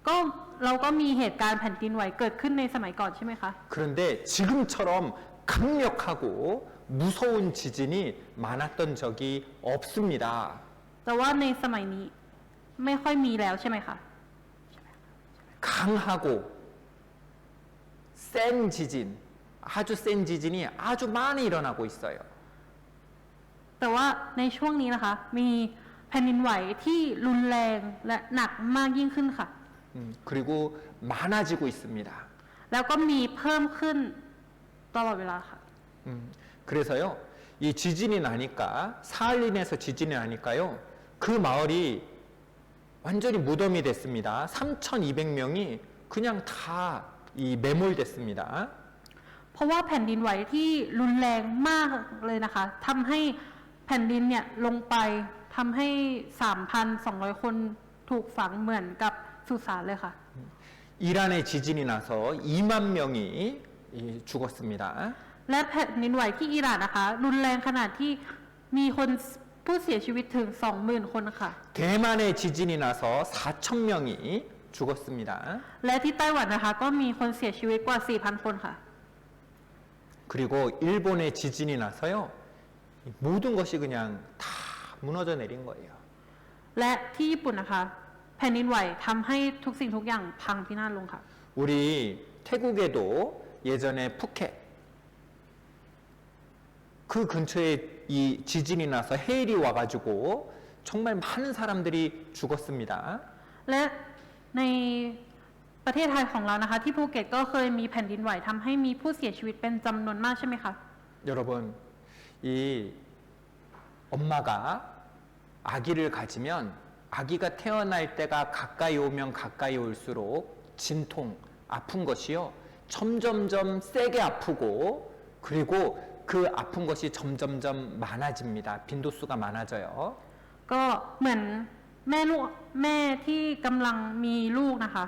ก็เราก็มีเหตุการณ์แผ่นดินไหวเกิดขึ้นในสมัยก่อนใช่ไหมคะ 그런데 지금처럼 강력하고 무서운 지진이 많았던 적이 없습니다. แต่ว่าในสมัยนี้ไม่ค่อยมีแล้วใช่ไหมคะ 강하고 센 지진, 아주 센 지진이 아주 많이 일어나고 있어요. แต่ว่าในช่วงนี้นะคะ มีแผ่นดินไหวที่รุนแรงและหนักมากยิ่งขึ้นค่ะ 그리고 많아지고 있습니다. แล้วก็มีเพิ่มขึ้นตลอดเวลาค่ะ 그래서요, 이 지진이 나니까, 사할린에서 지진이 나니까요, 그 마을이 완전히 무덤이 됐습니다. 3,200명이 그냥 다 이 매몰됐습니다. เพราะว่าแผ่นดินไหวที่รุนแรงมากเลยนะคะทำให้แผ่นดินเนี่ยลงไปทำให้ 3,200 คนถูกฝังเหมือนกับสุสานเลยค่ะ 이란에 지진이 나서 2만 명이 죽었습니다. และแผ่นดินไหวที่อิหร่านนะคะรุนแรงขนาดที่มีคนผู้เสียชีวิตถึง 20,000 คนค่ะ 대만의 지진이 나서 4,000명이 죽었습니다. และที่ไต้หวันนะคะก็มีคนเสียชีวิตกว่า 4,000 คนค่ะ 그리고 일본의 지진이 나서요. 모든 것이 그냥 다 무너져 내린 거예요. และที่ญี่ปุ่นนะคะแผ่นดินไหวทำให้ทุกสิ่งทุกอย่างพังพินาศลงค่ะ 우리 태국에도 예전에 푸켓 그 근처에 이 지진이 나서 해일이 와가지고 정말 많은 사람들이 죽었습니다. และในประเทศไทยของเรานะคะ ที่ภูเก็ตก็เคยมีแผ่นดินไหวทำให้มีผู้เสียชีวิตเป็นจำนวนมากใช่ไหมคะ 여러분, 이 엄마가 아기를 가지면 아기가 태어날 때가 가까이 오면 가까이 올수록 진통, 아픈 것이요. 점점점 세게 아프고 그리고 그 아픈 것이 점점점 많아집니다. 빈도수가 많아져요. ก็เหมือนแม่ที่กำลังมีลูกนะคะ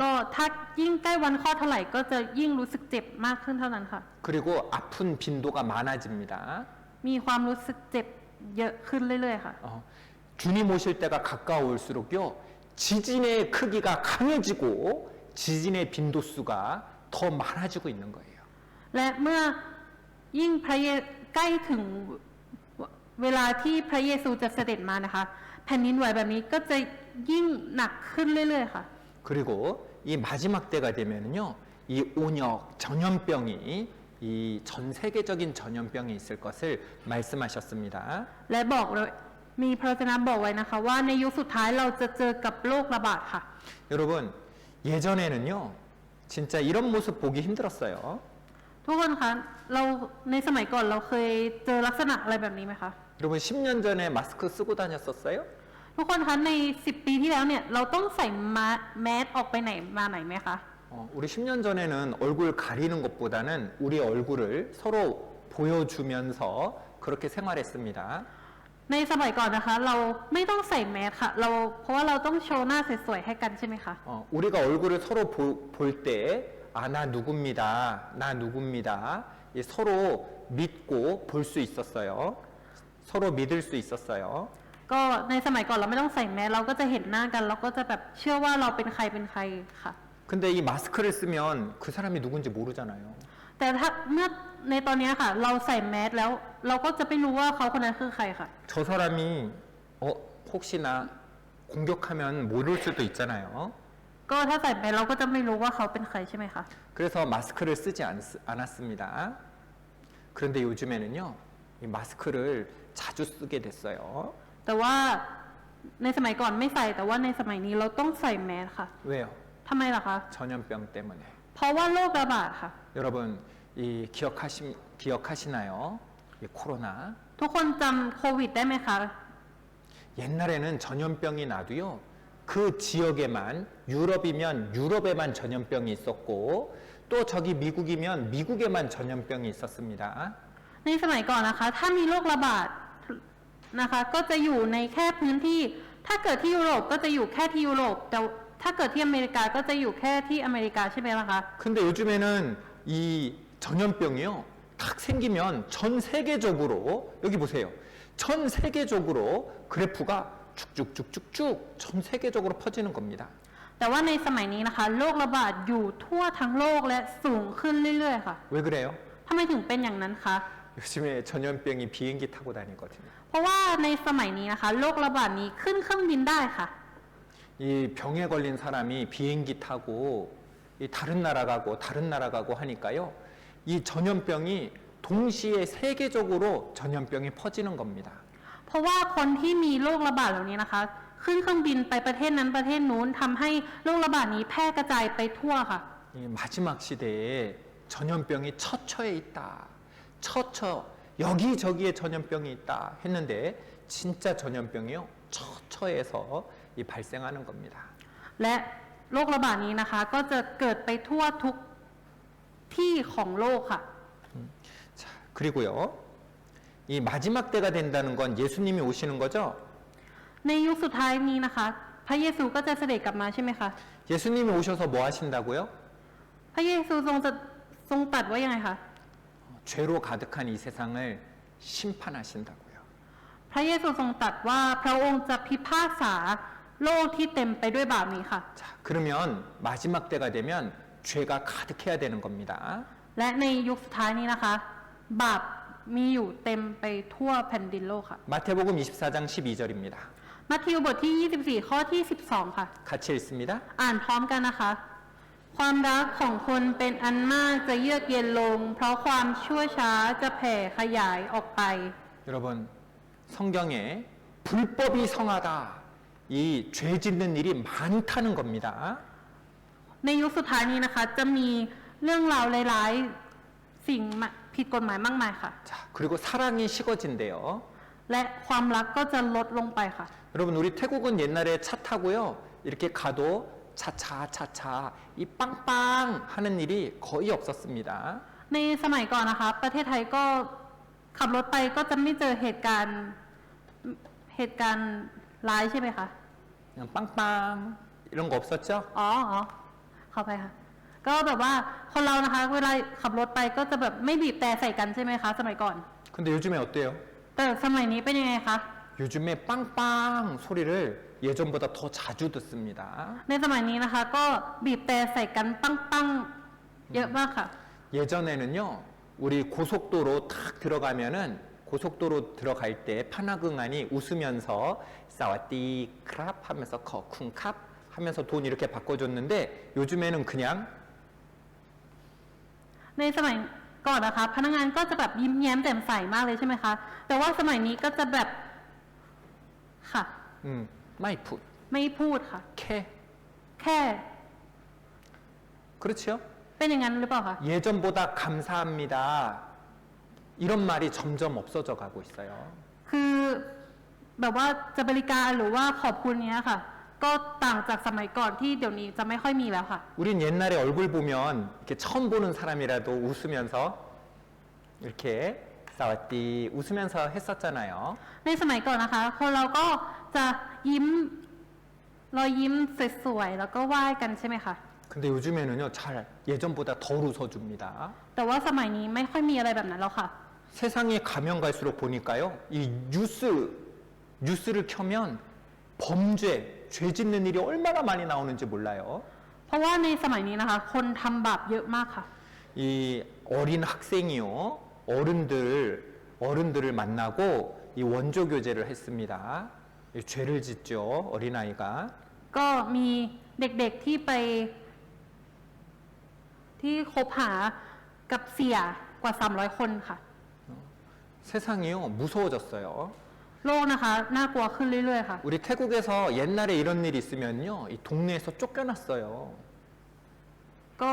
ก็ถ้ายิ่งใกล้วันคลอดเท่าไหร่ก็จะยิ่งรู้สึกเจ็บมากขึ้นเท่านั้นค่ะ 그리고 아픈 빈도가 많아집니다. มีความรู้สึกเจ็บเยอะขึ้นเรื่อยๆค่ะ 주님 오실 때가 가까울수록요. 지진의 크기가 강해지고 지진의 빈도수가 더 많아지고 있는 거예요. และเมื่อยิ่งใกล้ถึงเวลาที่พระเยซูจะเสด็จมานะคะ แผ่นดินไหวแบบนี้ก็จะยิ่งหนักขึ้นเรื่อยๆค่ะ 그리고 이 마지막 때가 되면은요, 이 온역 전염병이 이 전 세계적인 전염병이 있을 것을 말씀하셨습니다. และบอกเลยมีพระวจนะบอกไว้นะคะว่าในยุคสุดท้ายเราจะเจอกับโรคระบาดค่ะ 여러분, 예전에는요, 진짜 이런 모습 보기 힘들었어요. ทุกคนคะเราในสมัยก่อนเราเคยเจอลักษณะอะไรแบบนี้ไหมคะ 여러분, 10년 전에 마스크 쓰고 다녔었어요? ทุกคนคะใน 10 ปีที่แล้วเนี่ยเราต้องใส่แมสออกไปไหนมาไหนไหมคะ 우리 10년 전에는 얼굴 가리는 것보다는 우리 얼굴을 서로 보여주면서 그렇게 생활했습니다. ในสมัยก่อนนะคะ เราไม่ต้องใส่แมสค่ะเพราะว่าเราต้องโชว์หน้าสวยๆให้กันใช่ไหมคะ 우리가 얼굴을 서로 볼 때, 아, 나 누굽니다. 나 누굽니다. 서로 믿고 볼 수 있었어요. 서로 믿을 수 있었어요. ก็ในสมัยก่อนเราไม่ต้องใส่แมสเราก็จะเห็นหน้ากันเราก็จะแบบเชื่อว่าเราเป็นใครค่ะ 근데 이 마스크를 쓰면 그 사람이 누군지 모르잖아요. แต่ถ้าเมื่อในตอนนี้ค่ะ เราใส่แมสแล้วเราก็จะไม่รู้ว่าเขาคนนั้นคือใครค่ะ 저 사람이 혹시나 공격하면 모를 수도 있잖아요. ก็ถ้าใส่แมสเราก็จะไม่รู้ว่าเขาเป็นใครใช่ไหมคะ 그래서 마스크를 쓰지 않았습니다. 그런데 요즘에는요, 이 마스크를 자주 쓰게 됐어요. แต่ว่าในสมัยก่อนไม่ใส่แต่ว่าในสมัยนี้เราต้องใส่แมสค่ะ 왜요? ทำไมล่ะคะ 전염병 때문에. เพราะว่าโรคระบาดค่ะ 여러분, 이 기억하시나요? 이 코로나. ทุกคนจำโควิดได้ไหมคะ 옛날에는 전염병이 나도요, 그 지역에만, 유럽이면 유럽에만 전염병이 있었고, 또 저기 미국이면 미국에만 전염병이 있었습니다. ในสมัยก่อนนะคะ ถ้ามีโรคระบาดนะคะ ก็จะอยู่ในแค่พื้นที่ ถ้าเกิดที่ยุโรปก็จะอยู่แค่ที่ยุโรปแต่ถ้าเกิดที่อเมริกาก็จะอยู่แค่ที่อเมริกาใช่ไหมล่ะคะ 근데 요즘에는 이 전염병이요, 딱 생기면 전 세계적으로, 여기 보세요. 전 세계적으로 그래프가 쭉쭉쭉쭉쭉 전 세계적으로 퍼지는 겁니다. แต่ว่าในสมัยนี้นะคะโรคระบาดอยู่ทั่วทั้งโลกและสูงขึ้นเรื่อยๆค่ะ 왜 그래요? ทำไมถึงเป็นอย่างนั้นคะ 요즘에 전염병이 비행기 타고 다니거든요. เพราะว่าในสมัยนี้นะคะโรคระบาดนี้ขึ้นเครื่องบินได้ค่ะ 이 병에 걸린 사람이 비행기 타고 이 다른 나라 가고 다른 나라 가고 하니까요. 이 전염병이 동시에 세계적으로 전염병이 퍼지는 겁니다. เพราะว่าคนที่มีโรคระบาดเหล่านี้นะคะ ขึ้นเครื่องบินไปประเทศนั้นประเทศนู้นทำให้โรคระบาดนี้แพร่กระจายไปทั่วค่ะ 이 마지막 시대에 전염병이 처처에 있다. 처처 여기저기에 전염병이 있다 했는데 진짜 전염병이요. 처처에서 이 발생하는 겁니다. และโรคระบาดนี้นะคะ ก็จะเกิดไปทั่วทุกที่ของโลกค่ะ 자, 그리고요. 이 마지막 때가 된다는 건 예수님이 오시는 거죠? ในยุคสุดท้ายนี้นะคะ พระเยซูก็จะเสด็จกลับมาใช่ไหมคะ 예수님이 오셔서 뭐 하신다고요? พระเยซูทรงจะ ทรงตรัสว่ายังไงคะ 죄로 가득한 이 세상을 심판하신다고요. พระเยซูทรงตรัสว่าพระองค์จะพิพากษาโลกที่เต็มไปด้วยบาปนี้ค่ะ 자, 그러면 마지막 때가 되면 죄가 가득해야 되는 겁니다. และในยุคสุดท้ายนี้นะคะ บาปมีอยู่เต็มไปทั่วแผ่นดินโลกค่ะ 마태복음 24장 12절입니다. มัทธิวบทที่ 24 ข้อที่ 12 ค่ะ 같이 읽습니다. อ่านพร้อมกันนะคะ ความรักของคนเป็นอันมากจะเยือกเย็นลง เพราะความชั่วช้าจะแผ่ขยายออกไป 여러분, 성경에 불법이 성하다. 이 죄 짓는 일이 많다는 겁니다. ในยุคสุดท้ายนี้นะคะ จะมีเรื่องราวหลายๆ สิ่งผิดกฎหมายมากมายค่ะ 자, 그리고 사랑이 식어진대요. และความรักก็จะลดลงไปค่ะ 여러분, 우리 태국은 옛날에 차 타고요. 이렇게 가도 차차 이 빵빵 하는 일이 거의 없었습니다. ในสมัยก่อนนะคะ ประเทศไทยก็ขับรถไปก็จะไม่เจอเหตุการณ์ร้ายใช่ไหมคะ 그냥 빵빵 이런 거 없었죠? อ๋อเข้าไปค่ะ ก็แบบว่าคนเรานะคะ เวลาขับรถไปก็จะแบบไม่บีบแต่ใส่กันใช่ไหมคะ สมัยก่อน 근데 요즘에 어때요? แต่สมัยนี้เป็นยังไงคะ 요즘에 빵빵 소리를 예전보다 더 자주 듣습니다. ในสมัยนี้นะคะ ก็บีบแต่ใส่กันปั้งๆเยอะมากค่ะ 예전에는요, 우리 고속도로 탁 들어가면은 고속도로 들어갈 때 파나그안이 웃으면서 사와디 크랍 하면서 커쿵캅 하면서 돈 이렇게 바꿔줬는데 요즘에는 그냥 ในสมัยก่อนนะคะ พนักงานก็จะแบบยิ้มแย้มแจ่มใสมากเลยใช่ไหมคะ แต่ว่าสมัยนี้ก็จะแบบค่ะ 마이풋 ไม่พูดค่ะ 캐 แค่ 그렇죠? เป็นอย่างนั้นหรือเปล่าคะ 예전보다 감사합니다. 이런 말이 점점 없어져 가고 있어요. คือแบบว่าจะบริการหรือว่าขอบคุณเนี้ยค่ะ ก็ต่างจากสมัยก่อนที่เดี๋ยวนี้จะไม่ค่อยมีแล้วค่ะ 우린 옛날에 얼굴 보면 이렇게 처음 보는 사람이라도 웃으면서 이렇게 사와디 웃으면서 했었잖아요. ในสมัยก่อนนะคะ คนเราก็จะยิ้มรอยยิ้มสวยๆแล้วก็ไหว้กันใช่ไหมคะ 근데 요즘에는요, 잘 예전보다 덜 웃어줍니다. แต่ว่าสมัยนี้ไม่ค่อยมีอะไรแบบนั้นแล้วค่ะ 세상에 가면 갈수록 보니까요, 이 뉴스를 켜면 범죄, 죄 짓는 일이 얼마나 많이 나오는지 몰라요. เพราะว่าในสมัยนี้นะคะ คนทำบาปเยอะมากค่ะ 이 어린 학생이요, 어른들을 만나고 이 원조 교제를 했습니다. 이 죄를 짓죠, 어린아이가. ก็มีเด็กๆที่คบหากับเสียกว่า 300 คนค่ะ 세상이요, 무서워졌어요. โลกนะคะ น่ากลัวขึ้นเรื่อยๆค่ะ 우리 태국에서 옛날에 이런 일이 있으면요, 이 동네에서 쫓겨났어요. ก็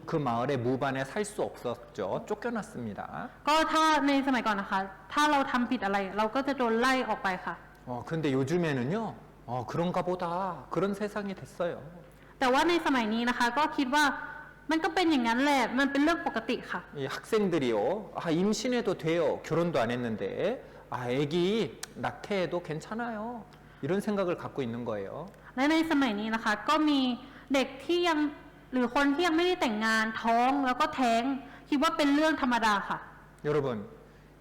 그 마을의 무반에 살 수 없었죠. 쫓겨났습니다. ก็ถ้าในสมัยก่อนนะคะ ถ้าเราทำผิดอะไร เราก็จะโดนไล่ออกไปค่ะ 근데 요즘에는요, 그런가 보다. 그런 세상이 됐어요. แต่ว่าในสมัยนี้นะคะ ก็คิดว่ามันก็เป็นอย่างนั้นแหละ มันเป็นเรื่องปกติค่ะ 이 학생들이요, 임신해도 돼요. 결혼도 안 했는데, 애기 낙태해도 괜찮아요. 이런 생각을 갖고 있는 거예요. และในสมัยนี้นะคะ ก็มีเด็กที่ยังหรือคนที่ยังไม่ได้แต่งงานท้องแล้วก็แท้งคิดว่าเป็นเรื่องธรรมดาค่ะ 여러분,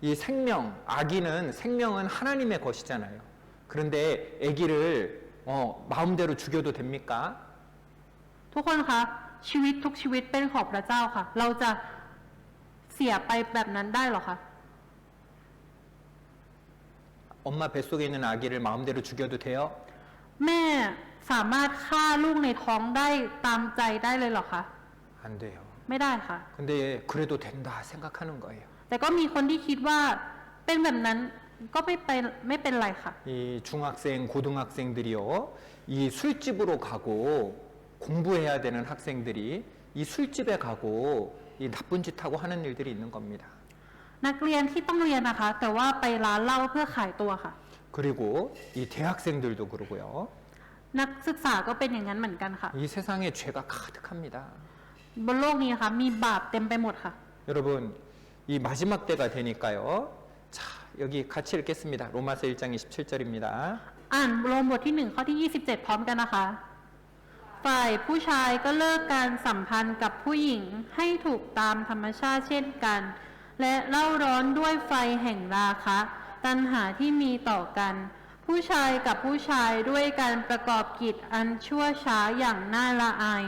이 아기는 생명은 하나님의 것이잖아요. 그런데 아기를 마음대로 죽여도 됩니까? ทุกคนคะชีวิตทุกชีวิตเป็นของพระเจ้าค่ะ เราจะเสียไปแบบนั้นได้หรอคะ 엄마 뱃속에 있는 아기를 마음대로 죽여도 돼요? แม่สามารถฆ่าลูกในท้องได้ตามใจได้เลยหรอคะ 안 돼요. ไม่ได้ค่ะ 근데 그래도 된다 생각하는 거예요. แต่ก็มีคนที่คิดว่าเป็นแบบนั้นก็ไม่เป็นไรค่ะ 이 중학생, 고등학생들이요, 이 술집으로 가고 공부해야 되는 학생들이 이 술집에 가고 이 나쁜 짓 하고 하는 일들이 있는 겁니다. นักเรียนที่ต้องเรียนนะคะ แต่ว่าไปร้านเหล้าเพื่อขายตัวค่ะ 그리고 이 대학생들도 그러고요. นักศึกษาก็เป็นอย่างนั้นเหมือนกันค่ะ 이 세상에 죄가 가득합니다. บนโลกนี้นะคะมีบาปเต็มไปหมดค่ะ 여러분, 이 마지막 때가 되니까요. 자, 여기 같이 읽겠습니다. 로마서 1장 27절입니다. อ่านโรมบทที่ 1 ข้อที่ 27 พร้อมกันนะคะ ฝ่ายผู้ชายก็เลิกการสัมพันธ์กับผู้หญิงให้ถูกตามธรรมชาติเช่นกัน และเล่าร้อนด้วยไฟแห่งราคะ ตัณหาที่มีต่อกัน ผู้ชายกับผู้ชายด้วยการประกอบกิจอันชั่วช้าอย่างน่าละอาย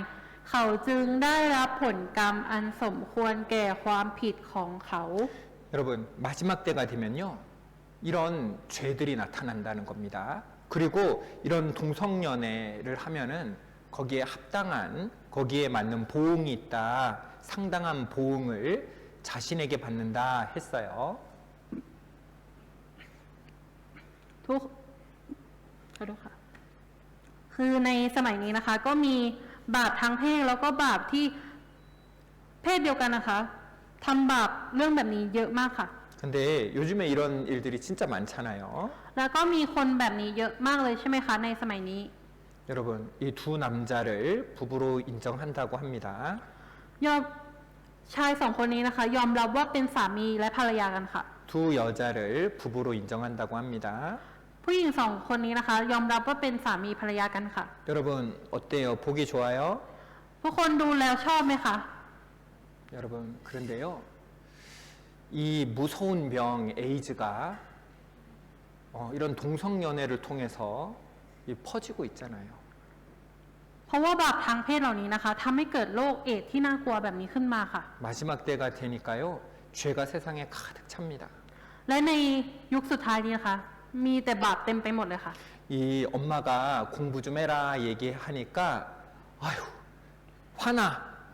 เขาจึงได้รับผลกรรมอันสมควรแก่ความผิดของเขา 여러분 마지막 때가 되면요 이런 죄들이 나타난다는 겁니다. 그리고 이런 동성연애를 하면은 거기에 합당한 거기에 맞는 보응이 있다. 상당한 보응을 자신에게 받는다 했어요. ทุกขอโทษค่ะคือในสมัยนี้นะคะ ก็มีบาปทางเพศแล้วก็บาปที่เพศเดียวกันนะคะทำบาปเรื่องแบบนี้เยอะมากค่ะ 근데 요즘에 이런 일들이 진짜 많잖아요. แล้วก็มีคนแบบนี้เยอะมากเลยใช่ไหมคะในสมัยนี้ 여러분 이 두 남자를 부부로 인정한다고 합니다. ยอมชายสองคนนี้นะคะ ยอมรับว่าเป็นสามีและภรรยากันค่ะ 두 여자를 부부로 인정한다고 합니다. ผู้หญิงสองคนนี้นะคะ ยอมรับว่าเป็นสามีภรรยากันค่ะ 여러분 어때요? 보기 좋아요? ทุกคนดูแล้วชอบไหมคะ 여러분 그런데요 이 무서운 병 에이즈가 이런 동성연애를 통해서 퍼지고 있잖아요. เพราะว่าบาปทางเพศเหล่านี้นะคะทำให้เกิดโรคเอดส์ที่น่ากลัวแบบนี้ขึ้นมาค่ะ 마지막 때가 되니까요 죄가 세상에 가득 찹니다. และในยุคสุดท้ายนี้นะคะ มีแต่บาปเต็มไปหมดเลยค่ะ 이 엄마가 공부 좀 해라 얘기하니까 아휴 화나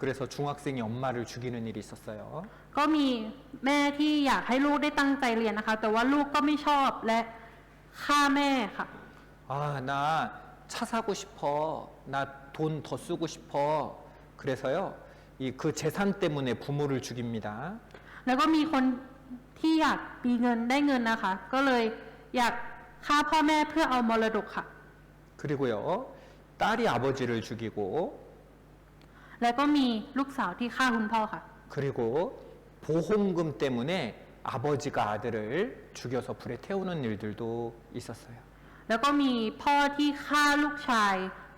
그래서 중학생이 엄마를 죽이는 일이 있었어요. ก็มีแม่ที่อยากให้ลูกได้ตั้งใจเรียนนะคะ แต่ว่าลูกก็ไม่ชอบและฆ่าแม่ค่ะ 아 나 차 사고 싶어 나 돈 더 쓰고 싶어 그래서요 이 그 재산 때문에 부모를 죽입니다. แล้วก็มีคนที่อยากมีเงินได้เงินนะคะ ก็เลยอยากฆ่าพ่อแม่เพื่อเอามรดกค่ะ 그리고요 딸이 아버지를 죽이고 แล้วก็มีลูกสาวที่ฆ่าคุณพ่อค่ะ 그리고 보험금 때문에 아버지가 아들을 죽여서 불에 태우는 일들도 있었어요. แล้วก็มีพ่อที่ฆ่าลูกชาย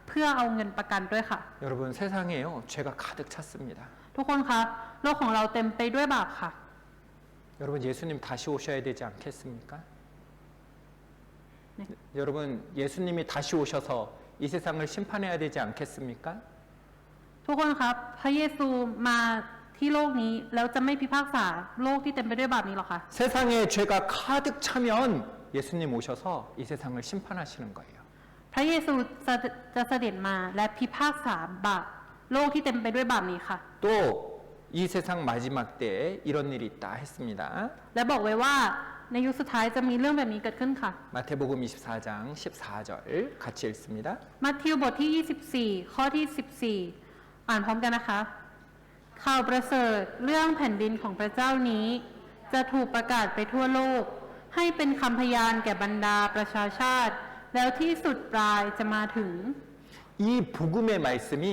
เพื่อเอาเงินประกันด้วยค่ะ 여러분 세상에요 죄가 가득 찼습니다. ทุกคนคะโลกของเราเต็มไปด้วยบาปค่ะ 여러분 예수님 다시 오셔야 되지 않겠습니까? 네. 여러분 예수님이 다시 오셔서 이 세상을 심판해야 되지 않겠습니까? ทุกคนครับพระเยซูมาที่โลกนี้แล้วจะไม่พิพากษาโลกที่เต็มไปด้วยบาปนี้หรอคะ 세상에 죄가 가득 차면 예수님 오셔서 이 세상을 심판하시는 거예요. พระเยซูจะเสด็จมาและพิพากษาบาปโลกที่เต็มไปด้วยบาปนี้ค่ะ 또 이 세상 마지막 때에 이런 일이 있다 했습니다. และบอกไว้ว่าในยุคสุดท้ายจะมีเรื่องแบบนี้เกิดขึ้นค่ะ 마태복음 24장 14절 같이 읽습니다. มัทธิวบทที่ 24 ข้อที่ 14 อ่านพร้อมกันนะคะ ข่าวประเสริฐเรื่องแผ่นดินของพระเจ้านี้ จะถูกประกาศไปทั่วโลก ให้เป็นคำพยานแก่บรรดาประชาชาติ แล้วที่สุดปลายจะมาถึง 이 복음의 말씀이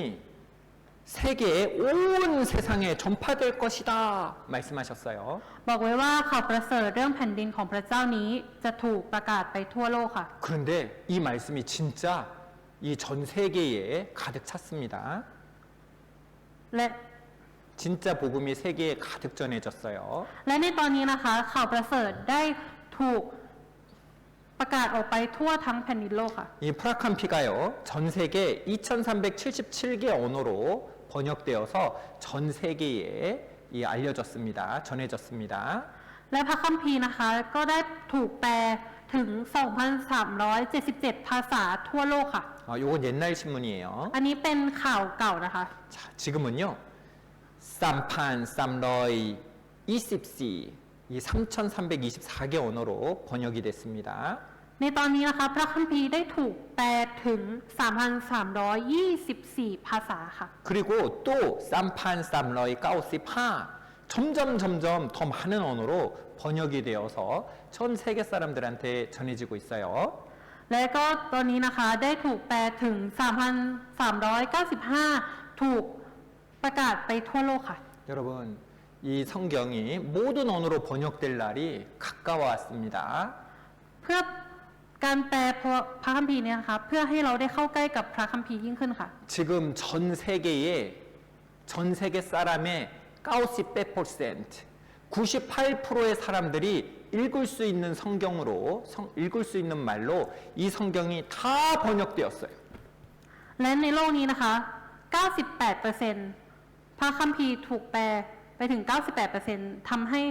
세계에 온 세상에 전파될 것이다 말씀하셨어요. บอกไว้ว่าข่าวประเสริฐเรื่องแผ่นดินของพระเจ้านี้จะถูกประกาศไปทั่วโลกค่ะ 그런데 이 말씀이 진짜 이 전 세계에 가득 찼습니다. และ 진짜 복음이 세계에 가득 전해졌어요. และในตอนนี้นะคะ ข่าวประเสริฐได้ถูกประกาศออกไปทั่วทั้งแผ่นดินโลกค่ะ 이 프라캄피가요 전 세계 2,377개 언어로 번역되어서 전 세계에 알려졌습니다. 전해졌습니다. และพระคัมภีร์นะคะก็ได้ถูกแปลถึง 2,377 ภาษาทั่วโลกค่ะ 이건 옛날 신문이에요. อันนี้เป็นข่าวเก่านะคะ 자, 지금은요. 쌈판, 쌈러이, 이십시 이 3,324개 언어로 번역이 됐습니다. ในตอนนี้นะคะพระคัมภีร์ได้ถูกแปลถึง 3,324 ภาษาค่ะ 그리고 또 쌈판, 쌈러이, 까오시파 점점 더 많은 언어로 번역이 되어서 전 세계 사람들한테 전해지고 있어요. และก็ตอนนี้นะคะได้ถูกแปลถึง 3,395 ถูกประกาศไปทั่วโลกค่ะ 여러분, 이 성경이 모든 언어로 번역될 날이 가까워 왔습니다. เพื่อ การแปลพระคัมภีร์เนี่ยนะคะเพื่อให้เราได้เข้าใกล้กับพระคัมภีร์ยิ่งขึ้นค่ะ 지금 전 세계 사람의 98%, 98%의 사람들이 읽을 수 있는 성경으로 읽을 수 있는 말로 이 성경이 다 번역되었어요. และในโลกนี้นะคะ 98%พระคัมภีร์ถูกแปลไปถึง 98% ทำให้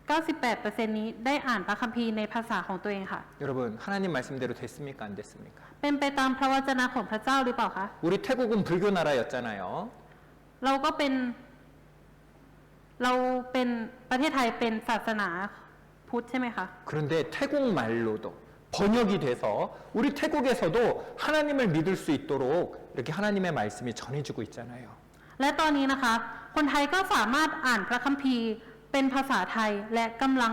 98% นี้ได้อ่านพระคัมภีร์ในภาษาของตัวเองค่ะ 여러분, 하나님 말씀대로 됐습니까? 안 됐습니까? เป็นไปตามพระวจนะของพระเจ้าหรือเปล่าคะ 우리 태국은 불교 나라였잖아요. เราเป็นประเทศไทยเป็นศาสนาพุทธใช่ไหมคะ 그런데 태국 말로도 번역이 돼서 우리 태국에서도 하나님을 믿을 수 있도록 이렇게 하나님의 말씀이 전해지고 있잖아요. และตอนนี้นะคะ คนไทยก็สามารถอ่านพระคัมภีร์เป็นภาษาไทยและกำลัง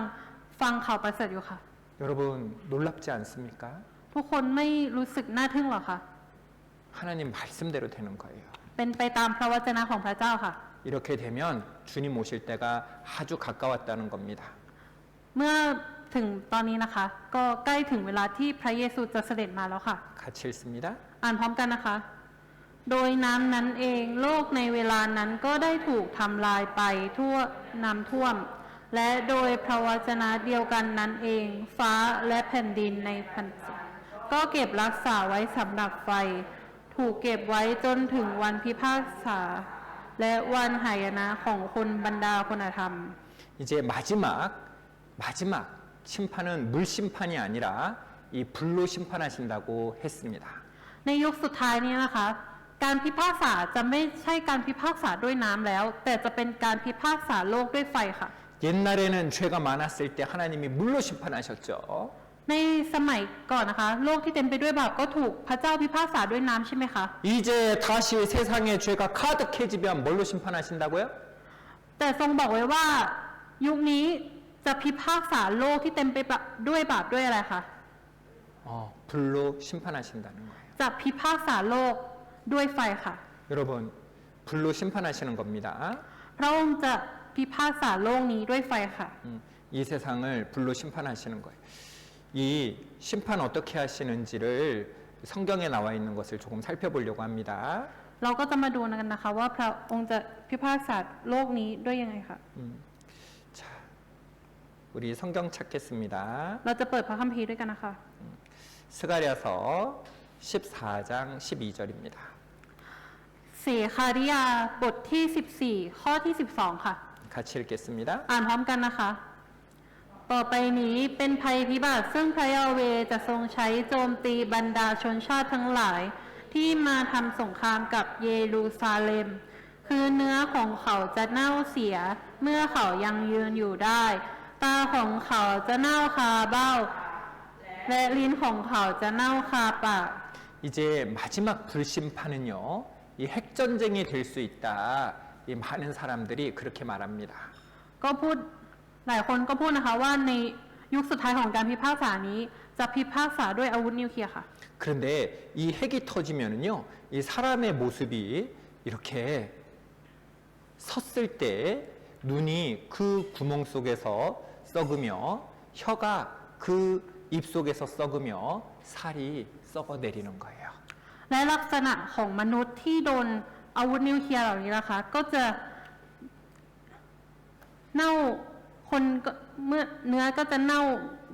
ฟังข่าวประเสริฐอยู่ค่ะ 여러분 놀랍지 않습니까? ทุกคนไม่รู้สึกน่าทึ่งหรอคะ 하나님 말씀대로 되는 거예요. เป็นไปตามพระวจนะของพระเจ้าค่ะ 이렇게 되면 주님 오실 때가 아주 가까웠다는 겁니다. เมื่อถึงตอนนี้นะคะ ก็ใกล้ถึงเวลาที่พระเยซูจะเสด็จมาแล้วค่ะ 같이 읽습니다. อ่านพร้อมกันนะคะ โดยน้ำนั้นเองโลกในเวลานั้นก็ได้ถูกทำลายไปทั่วน้ำท่วม และโดยพระวจนะเดียวกันนั้นเอง ฟ้าและแผ่นดินในพันธุ์ก็เก็บรักษาไว้สำหรับไฟ ถูกเก็บไว้จนถึงวันพิพากษา และวันหายนะของคนบรรดาคุณธรรม 이제 마지막 심판은 물 심판이 아니라 이 불로 심판하신다고 했습니다. ในยุคสุดท้ายนี้นะคะ การพิพากษาจะไม่ใช่การพิพากษาด้วยน้ำแล้ว แต่จะเป็นการพิพากษาโลกด้วยไฟค่ะ 옛날에는 죄가 많았을 때 하나님이 물로 심판하셨죠. ในสมัยก่อนนะคะ โลกที่เต็มไปด้วยบาปก็ถูกพระเจ้าพิพากษาด้วยน้ำใช่ไหมคะ 이제 다시 세상의 죄가 가득해지면 뭘로 심판하신다고요? แต่ทรงบอกไว้ว่า ยุคนี้จะพิพากษาโลกที่เต็มไปด้วยบาปด้วยอะไรคะ 불로 심판하신다는 거예요. จะพิพากษาโลกด้วยไฟค่ะ 여러분, 불로 심판하시는 겁니다. พระองค์จะพิพากษาโลกนี้ด้วยไฟค่ะ 이 세상을 불로 심판하시는 거예요. 이 심판 어떻게 하시는지를 성경에 나와 있는 것을 조금 살펴보려고 합니다. เราก็จะมาดูกันนะคะว่าพระองค์จะพิพากษาโลกนี้ด้วยยังไงค่ะ 자, 우리 성경 찾겠습니다. เราจะเปิดพระคัมภีร์ด้วยกันนะคะ 스가랴서 14장 12절입니다. เสคาริยาบทที่ 14 ข้อที่ 12 ค่ะ 같이 읽겠습니다. อ่านพร้อมกันนะคะ ต่อไปนี้เป็นภัยพิบัติซึ่งพระยาเวห์จะทรงใช้โจมตีบรรดาชนชาติทั้งหลาย ที่มาทำสงครามกับเยรูซาเล็ม คือเนื้อของเขาจะเน่าเสียเมื่อเขายังยืนอยู่ได้ ตาของเขาจะเน่าคาเบ้า และลิ้นของเขาจะเน่าคาปาก 이제 마지막 불심판은요, 이 핵전쟁이 될 수 있다. 이 많은 사람들이 그렇게 말합니다. ก็พูดหลายคนก็พูดนะคะว่าในยุคสุดท้ายของการพิพากษานี้จะพิพากษาด้วยอาวุธนิวเคลียร์ค่ะ 그런데 이 핵이 터지면은요, 이 사람의 모습이 이렇게 섰을 때 눈이 그 구멍 속에서 썩으며 혀가 그 입 속에서 썩으며 살이 썩어 내리는 거예요. และลักษณะของมนุษย์ที่โดนอาวุธนิวเคลียร์เหล่านี้นะคะก็จะเน่าคนก็เมื่อเนื้อก็จะเน่า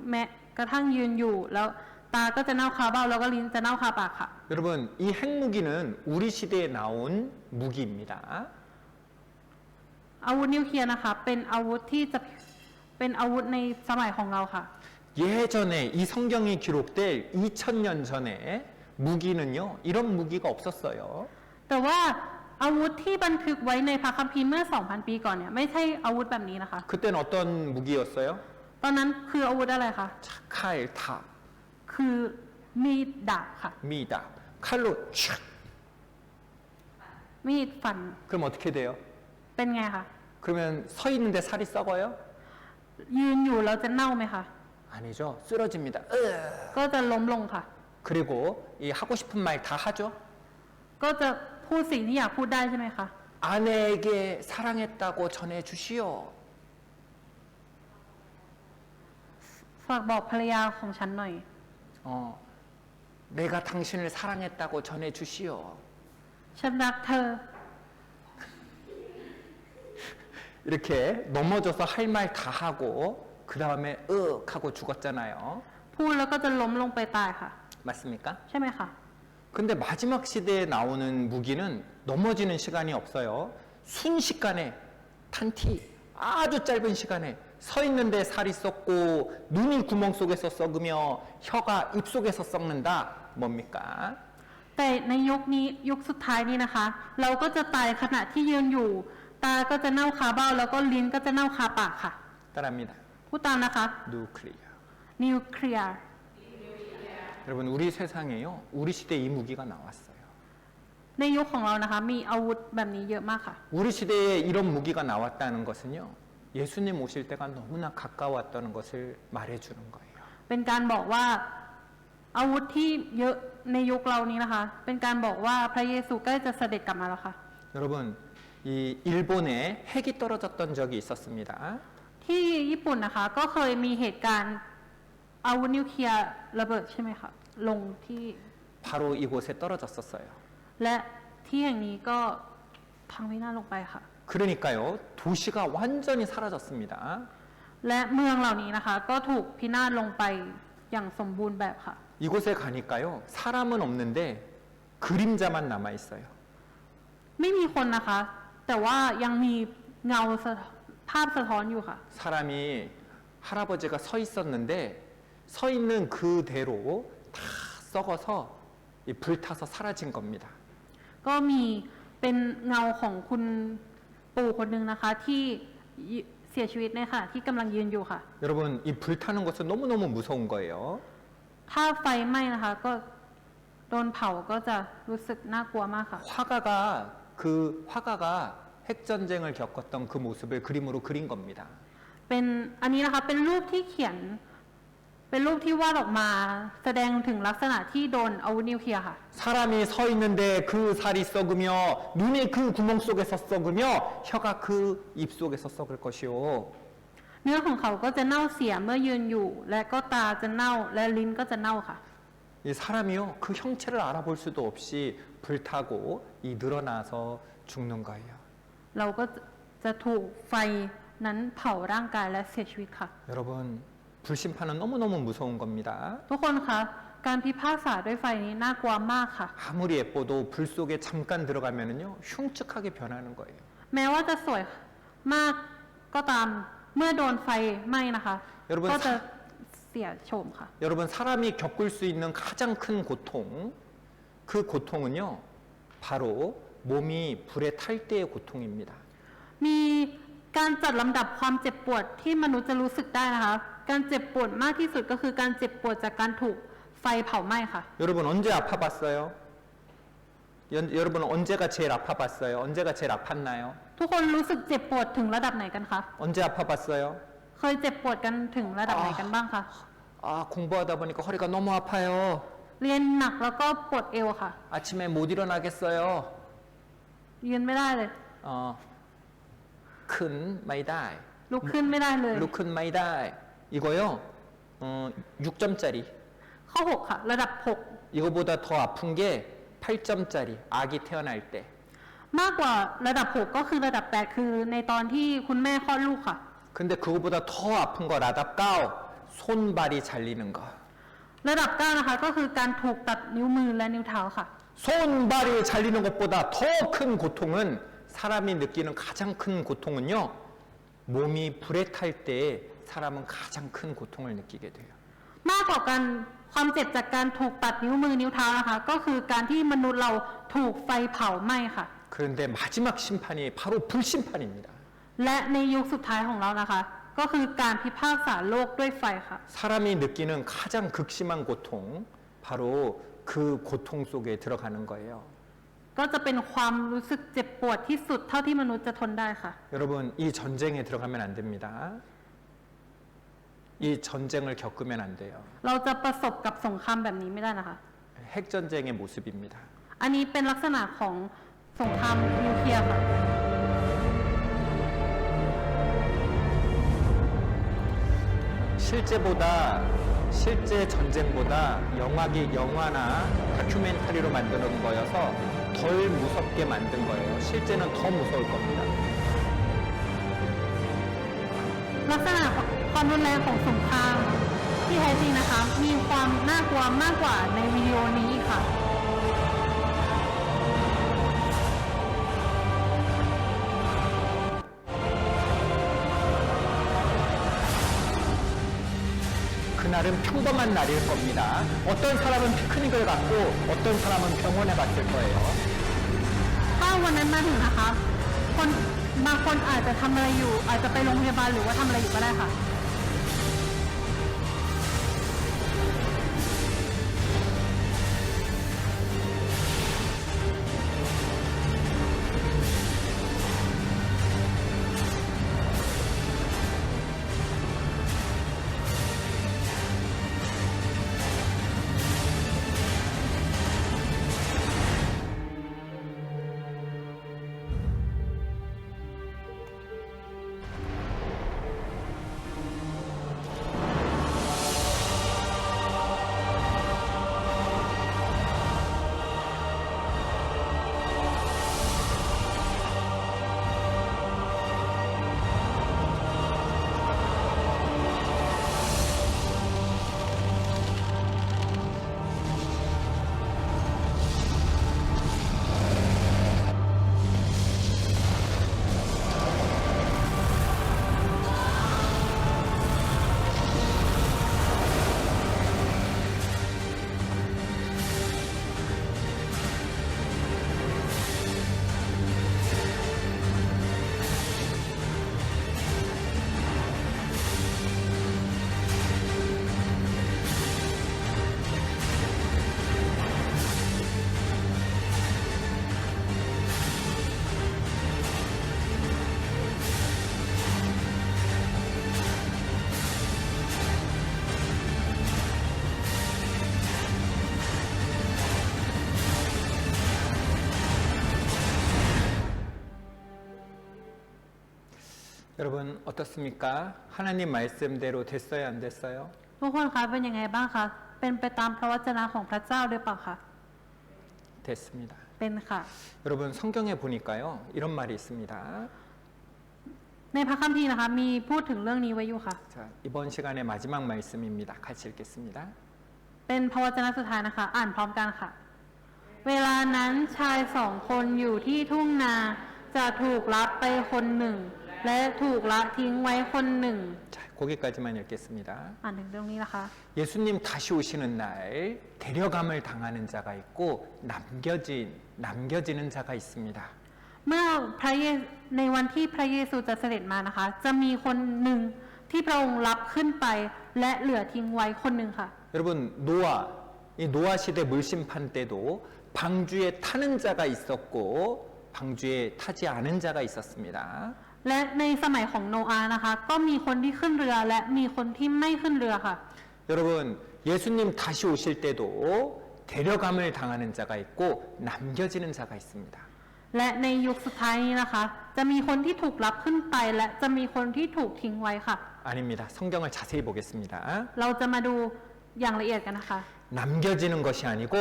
แม้กระทั่งยืนอยู่ แล้วตาก็จะเน่าคาเบ้าแล้วก็ลิ้นจะเน่าคาปากค่ะ 여러분, 이 핵무기는 우리 시대에 나온 무기입니다. อาวุธนิวเคลียร์นะคะเป็นอาวุธที่จะเป็นอาวุธในสมัยของเราค่ะ 예전에 이 성경이 기록될 2000년 전에 무기는요, 이런 무기가 없었어요. แต่ว่าอาวุธที่บันทึกไว้ในพระคัมภีร์เมื่อ 2,000 ปีก่อนเนี่ยไม่ใช่อาวุธแบบนี้นะคะ 그때는 어떤 무기였어요? ตอนนั้นคืออาวุธอะไรคะ 칼, 탑, คือมีดดาบค่ะ 미다. 칼로 촥. มีดฟัน 그럼 어떻게 돼요? เป็นไงคะ 그러면 서 있는데 살이 썩어요? ยืนอยู่แล้วจะเน่าไหมคะ 아니죠. 쓰러집니다. ก็จะล้มลงค่ะ 그리고 이 하고 싶은 말 다 하죠. ก็จะพูดสิ่งที่อยากพูดได้ใช่ไหมคะ 아내에게 사랑했다고 전해 주시오. ฝากบอกภรรยาของฉันหน่อย 내가 당신을 사랑했다고 전해 주시오. ฉันรักเธอ 이렇게 넘어져서 할 말 다 하고 그 다음에 하고 죽었잖아요. พูดแล้วก็จะล้มลงไปตายค่ะ 맞습니까? ใช่ไหมคะ 근데 마지막 시대에 나오는 무기는 넘어지는 시간이 없어요. 순식간에 탄티 아주 짧은 시간에 서 있는데 살이 썩고 눈이 구멍 속에서 썩으며 혀가 입 속에서 썩는다. 뭡니까? แต่ในยุคนี้ยุคสุดท้ายนี้นะคะ เราก็จะตายขณะที่ยืนอยู่ ตาก็จะเน่าคาเบ้าแล้วก็ลิ้นก็จะเน่าคาปากค่ะ 따라합니다. พูดตามนะคะ 누클리어. นิวเคลียร์ 여러분 우리 세상에요. 우리 시대에 이 무기가 나왔어요. ในยุคของเรานะคะ มีอาวุธแบบนี้เยอะมากค่ะ 우리 시대에 이런 무기가 나왔다는 것은요. 예수님 오실 때가 너무나 가까웠다는 것을 말해주는 거예요. เป็นการบอกว่าอาวุธที่เยอะในยุคเรานี้นะคะ เป็นการบอกว่าพระเยซูใกล้จะเสด็จกลับมาแล้วค่ะ 여러분 이 일본에 핵이 떨어졌던 적이 있었습니다. ที่ญี่ปุ่นนะคะ ก็เคยมีเหตุการณ์อาวุธนิวเคลียร์ระเบิดใช่ไหมคะลงที่ 바로 이곳에 떨어졌었어요. และที่แห่งนี้ก็พังพินาศลงไปค่ะ 그러니까요. 도시가 완전히 사라졌습니다. และเมืองเหล่านี้นะคะ ก็ถูกพินาศลงไปอย่างสมบูรณ์แบบค่ะ 이곳에 가니까요. 사람은 없는데 그림자만 남아 있어요. ไม่มีคนนะคะ แต่ว่ายังมีเงาภาพสะท้อนอยู่ค่ะ 사람이 할아버지가 서 있었는데 서 있는 그대로 다 썩어서 불타서 사라진 겁니다. ก็มีเป็นเงาของคุณปู่คนหนึ่งนะคะ ที่เสียชีวิตในค่ะ ที่กำลังยืนอยู่ค่ะ 여러분 이 불타는 것은 너무너무 무서운 거예요. ถ้าไฟไหม้นะคะ ก็โดนเผาก็จะรู้สึกน่ากลัวมากค่ะ 화가가 핵전쟁을 겪었던 그 모습을 그림으로 그린 겁니다. เป็นอันนี้นะคะ เป็นรูปที่เขียน เป็นรูปที่วาดออกมาแสดงถึงลักษณะที่โดนอาวุธนิวเคลียร์ค่ะ 사람이 서 있는데 그 살이 썩으며 눈이 그 구멍 속에서 썩으며 혀가 그 입 속에서 썩을 것이요. เนื้อของเขาก็จะเน่าเสียเมื่อยืนอยู่ และก็ตาจะเน่าและลิ้นก็จะเน่าค่ะ 이 사람이요 그 형체를 알아볼 수도 없이 불타고 이 늘어나서 죽는 거예요. เราก็จะถูกไฟนั้นเผาร่างกายและเสียชีวิตค่ะ 여러분 불심판은 너무너무 무서운 겁니다. ทุกคนคะการพิพากษาด้วยไฟนี้น่ากลัวมากค่ะ 아무리 예뻐도 불 속에 잠깐 들어가면은요 흉측하게 변하는 거예요. แม้ว่าจะสวยมากก็ตามเมื่อโดนไฟไหม้นะคะ 여러분 ก็จะเสียโฉมค่ะ 여러분 사람이 겪을 수 있는 가장 큰 고통 그 고통은요 바로 몸이 불에 탈 때의 고통입니다. มีการจัดลำดับความเจ็บปวดที่มนุษย์จะรู้สึกได้นะคะ การเจ็บปวดมากที่สุดก็คือการเจ็บปวดจากการถูกไฟเผาไหม้ค่ะ 여러분 언제 아파봤어요? 여러분 언제가 제일 아파봤어요? 언제가 제일 아팠나요? ทุกคนรู้สึกเจ็บปวดถึงระดับไหนกันคะ 언제 아파봤어요? เคยเจ็บปวดกันถึงระดับไหนกันบ้างคะ 아 공부하다 보니까 허리가 너무 아파요. เรียนหนักแล้วก็ปวดเอวค่ะ 아침에 못 일어나겠어요. ยืนไม่ได้เลย 큰 마이다이 ลุกขึ้นไม่ได้เลย 루큰 마이다이 이거요 6점짜리 ข้อ 6 ค่ะ ระดับ 이거보다 더 아픈 게 8점짜리 아기 태어날 때 6 มากกว่าระดับ 6 ก็คือระดับ 8 คือในตอนที่คุณแม่คลอดลูกค่ะ 근데 그거보다 더 아픈 거 라답까오 손발이 잘리는 거 ระดับ 9 นะคะ ก็คือการถูกตัดนิ้วมือและนิ้วเท้าค่ะ 손발이 잘리는 것보다 더 큰 고통은 사람이 느끼는 가장 큰 고통은요 몸이 불에 탈 때 사람은 가장 큰 고통을 느끼게 돼요 มากกว่าการความเจ็บจากการถูกตัดนิ้วมือนิ้วเท้านะคะ ก็คือการที่มนุษย์เราถูกไฟเผาไหม้ค่ะ 그런데 마지막 심판이 바로 불심판입니다 และในยุคสุดท้ายของเรานะคะ ก็คือการพิพากษาโลกด้วยไฟค่ะ 사람이 느끼는 가장 극심한 고통 바로 그 고통 속에 들어가는 거예요 ก็จะเป็นความรู้สึกเจ็บปวดที่สุดเท่าที่มนุษย์จะทนได้ค่ะ 여러분 이 전쟁에 들어가면 안 됩니다 이 전쟁을 겪으면 안 돼요 เราจะประสบกับสงครามแบบนี้ไม่ได้นะคะ 핵전쟁의 모습입니다 อันนี้เป็นลักษณะของสงครามนิวเคลียร์ค่ะ 10 실제 전쟁보다 영화나 다큐멘터리로 만드는 거여서 덜 무섭게 만든 거예요. 실제는 더 무서울 겁니다. ลักษณะความรุนแรงของสงครามที่แท้จริงนะคะ มีความน่ากลัวมากกว่าในวิดีโอนี้อีกค่ะ 그날은 평범한 날일 겁니다. 어떤 사람은 피크닉을 갔고 어떤 사람은 병원에 갔을 거예요. ถ้าวันนั้นมาถึงนะคะคนบางคนอาจจะทำอะไรอยู่ อาจจะไปโรงพยาบาลหรือว่าทำอะไรอยู่ก็ได้ค่ะ 여러분 어떻습니까? 하나님 말씀대로 됐어요, 안 됐어요? ทุกคนคะเป็นยังไงบ้างคะ เป็นไปตามพระวจนะของพระเจ้าหรือเปล่าคะ 됐습니다. เป็นค่ะ 여러분 성경에 보니까요, 이런 말이 있습니다. ในพระคัมภีร์นะคะ มีพูดถึงเรื่องนี้ไว้อยู่ค่ะ 자, 이번 시간의 마지막 말씀입니다. 같이 읽겠습니다. เป็นพระวจนะสุดท้ายนะคะ อ่านพร้อมกันค่ะ เวลานั้นชายสองคนอยู่ที่ทุ่งนาจะถูกลับไปคนหนึ่ง และถูกละทิ้งไว้คนหนึ่ง 자, 거기까지만 읽겠습니다. อ่านถึงเรื่องนี้นะคะ 예수님 다시 오시는 날 데려감을 당하는 자가 있고 남겨지는 자가 있습니다. เมื่อพระเยซูในวันที่พระเยซูจะเสด็จมานะคะ จะมีคนหนึ่งที่พระองค์รับขึ้นไป และเหลือทิ้งไว้คนหนึ่งค่ะ 여러분 이 노아 시대 물심판 때도 방주에 타는 자가 있었고 방주에 타지 않은 자가 있었습니다. และในสมัยของโนอาห์นะคะ ก็มีคนที่ขึ้นเรือและมีคนที่ไม่ขึ้นเรือค่ะ 여러분 예수님 다시 오실 때도 데려감을 당하는 자가 있고 남겨지는 자가 있습니다. และในยุคสุดท้ายนี้นะคะ จะมีคนที่ถูกรับขึ้นไป และจะมีคนที่ถูกทิ้งไว้ค่ะ 아닙니다. 성경을 자세히 보겠습니다. เราจะมาดูอย่างละเอียดกันนะคะ 남겨지는 것이 아니고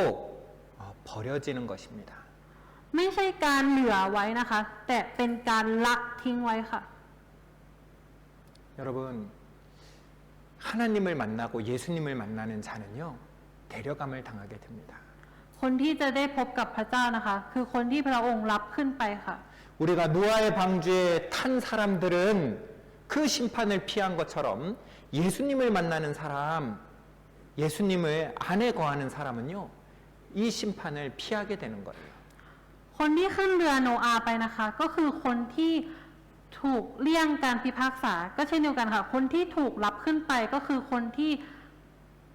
버려지는 것입니다. ไม่ใช่การเหลือไว้นะคะ แต่เป็นการละทิ้งไว้ค่ะ 여러분 하나님을 만나고 예수님을 만나는 자는요 데려감을 당하게 됩니다. คนที่จะได้พบกับพระเจ้านะคะ คือคนที่พระองค์รับขึ้นไปค่ะ 우리가 노아의 방주에 탄 사람들은 그 심판을 피한 것처럼 예수님을 만나는 사람, 예수님의 안에 거하는 사람은요 이 심판을 피하게 되는 거예요. คนที่ขึ้นเรือโนอาห์ไปนะคะ ก็คือคนที่ถูกเลี่ยงการพิพากษา ก็เช่นเดียวกันค่ะ คนที่ถูกรับขึ้นไปก็คือคนที่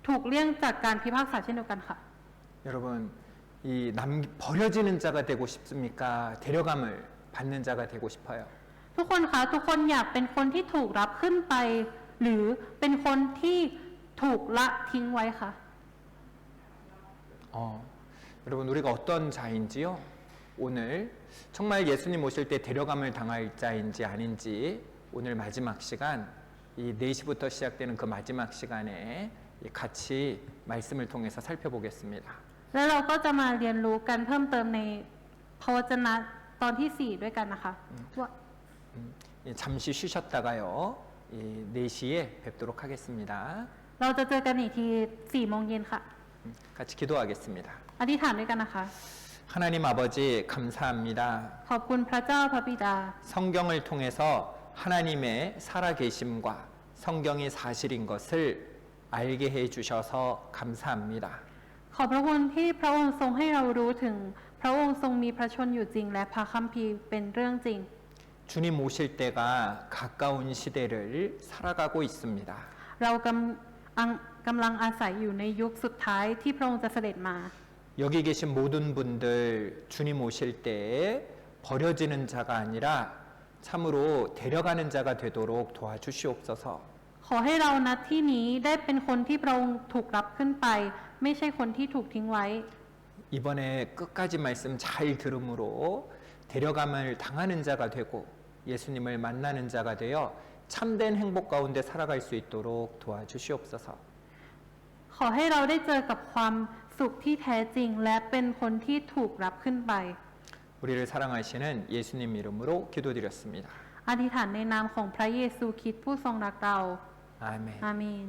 ถูกเลี่ยงจากการพิพากษาเช่นเดียวกันค่ะ 여러분 버려지는 자가 되고 싶습니까? 데려감을 받는 자가 되고 싶어요. ทุกคนคะทุกคนอยากเป็นคนที่ถูกรับขึ้นไป หรือเป็นคนที่ถูกละทิ้งไว้ค่ะ 여러분 우리가 어떤 자인지요? 오늘 정말 예수님 오실 때 데려감을 당할 자인지 아닌지 오늘 마지막 시간 이 4시부터 시작되는 그 마지막 시간에 같이 말씀을 통해서 살펴보겠습니다. แล้วเราก็จะมาเรียนรู้กันเพิ่มเติมในพระวจนะตอนที่ 4 ด้วยกันนะคะว่า 잠시 쉬셨다가요. 4시에 뵙도록 하겠습니다. เราจะเจอกันอีกที 4 โมงเย็นค่ะ 같이 기도하겠습니다. อธิษฐานด้วยกันนะคะ 하나님 아버지 감사합니다. ขอบคุณพระเจ้าพระบิดา 성경을 통해서 하나님의 살아계심과 성경이 사실인 것을 알게 해 주셔서 감사합니다. ขอบพระคุณที่พระองค์ทรงให้เรารู้ถึงพระองค์ทรงมีพระชนอยู่จริงและพระคัมภีร์เป็นเรื่องจริง 주님 오실 때가 가까운 시대를 살아가고 있습니다. เรากำลังอาศัยอยู่ในยุคสุดท้ายที่พระองค์จะเสด็จมา 여기 계신 모든 분들 주님 오실 때 버려지는 자가 아니라 참으로 데려가는 자가 되도록 도와주시옵소서. ขอให้เราณที่นี้ได้เป็นคนที่พระองค์ถูกรับขึ้นไป ไม่ใช่คนที่ถูกทิ้งไว้ 이번에 끝까지 말씀 잘 들음으로 데려감을 당하는 자가 되고 예수님을 만나는 자가 되어 참된 행복 가운데 살아갈 수 있도록 도와주시옵소서. ขอให้เราได้เจอกับความสุขที่แท้จริง และเป็นคนที่ถูกรับขึ้นไป 우리를 사랑하시는 예수님 이름으로 기도드렸습니다. อธิษฐานในนามของพระเยซูคริสต์ผู้ทรงรักเรา 아멘. อาเมน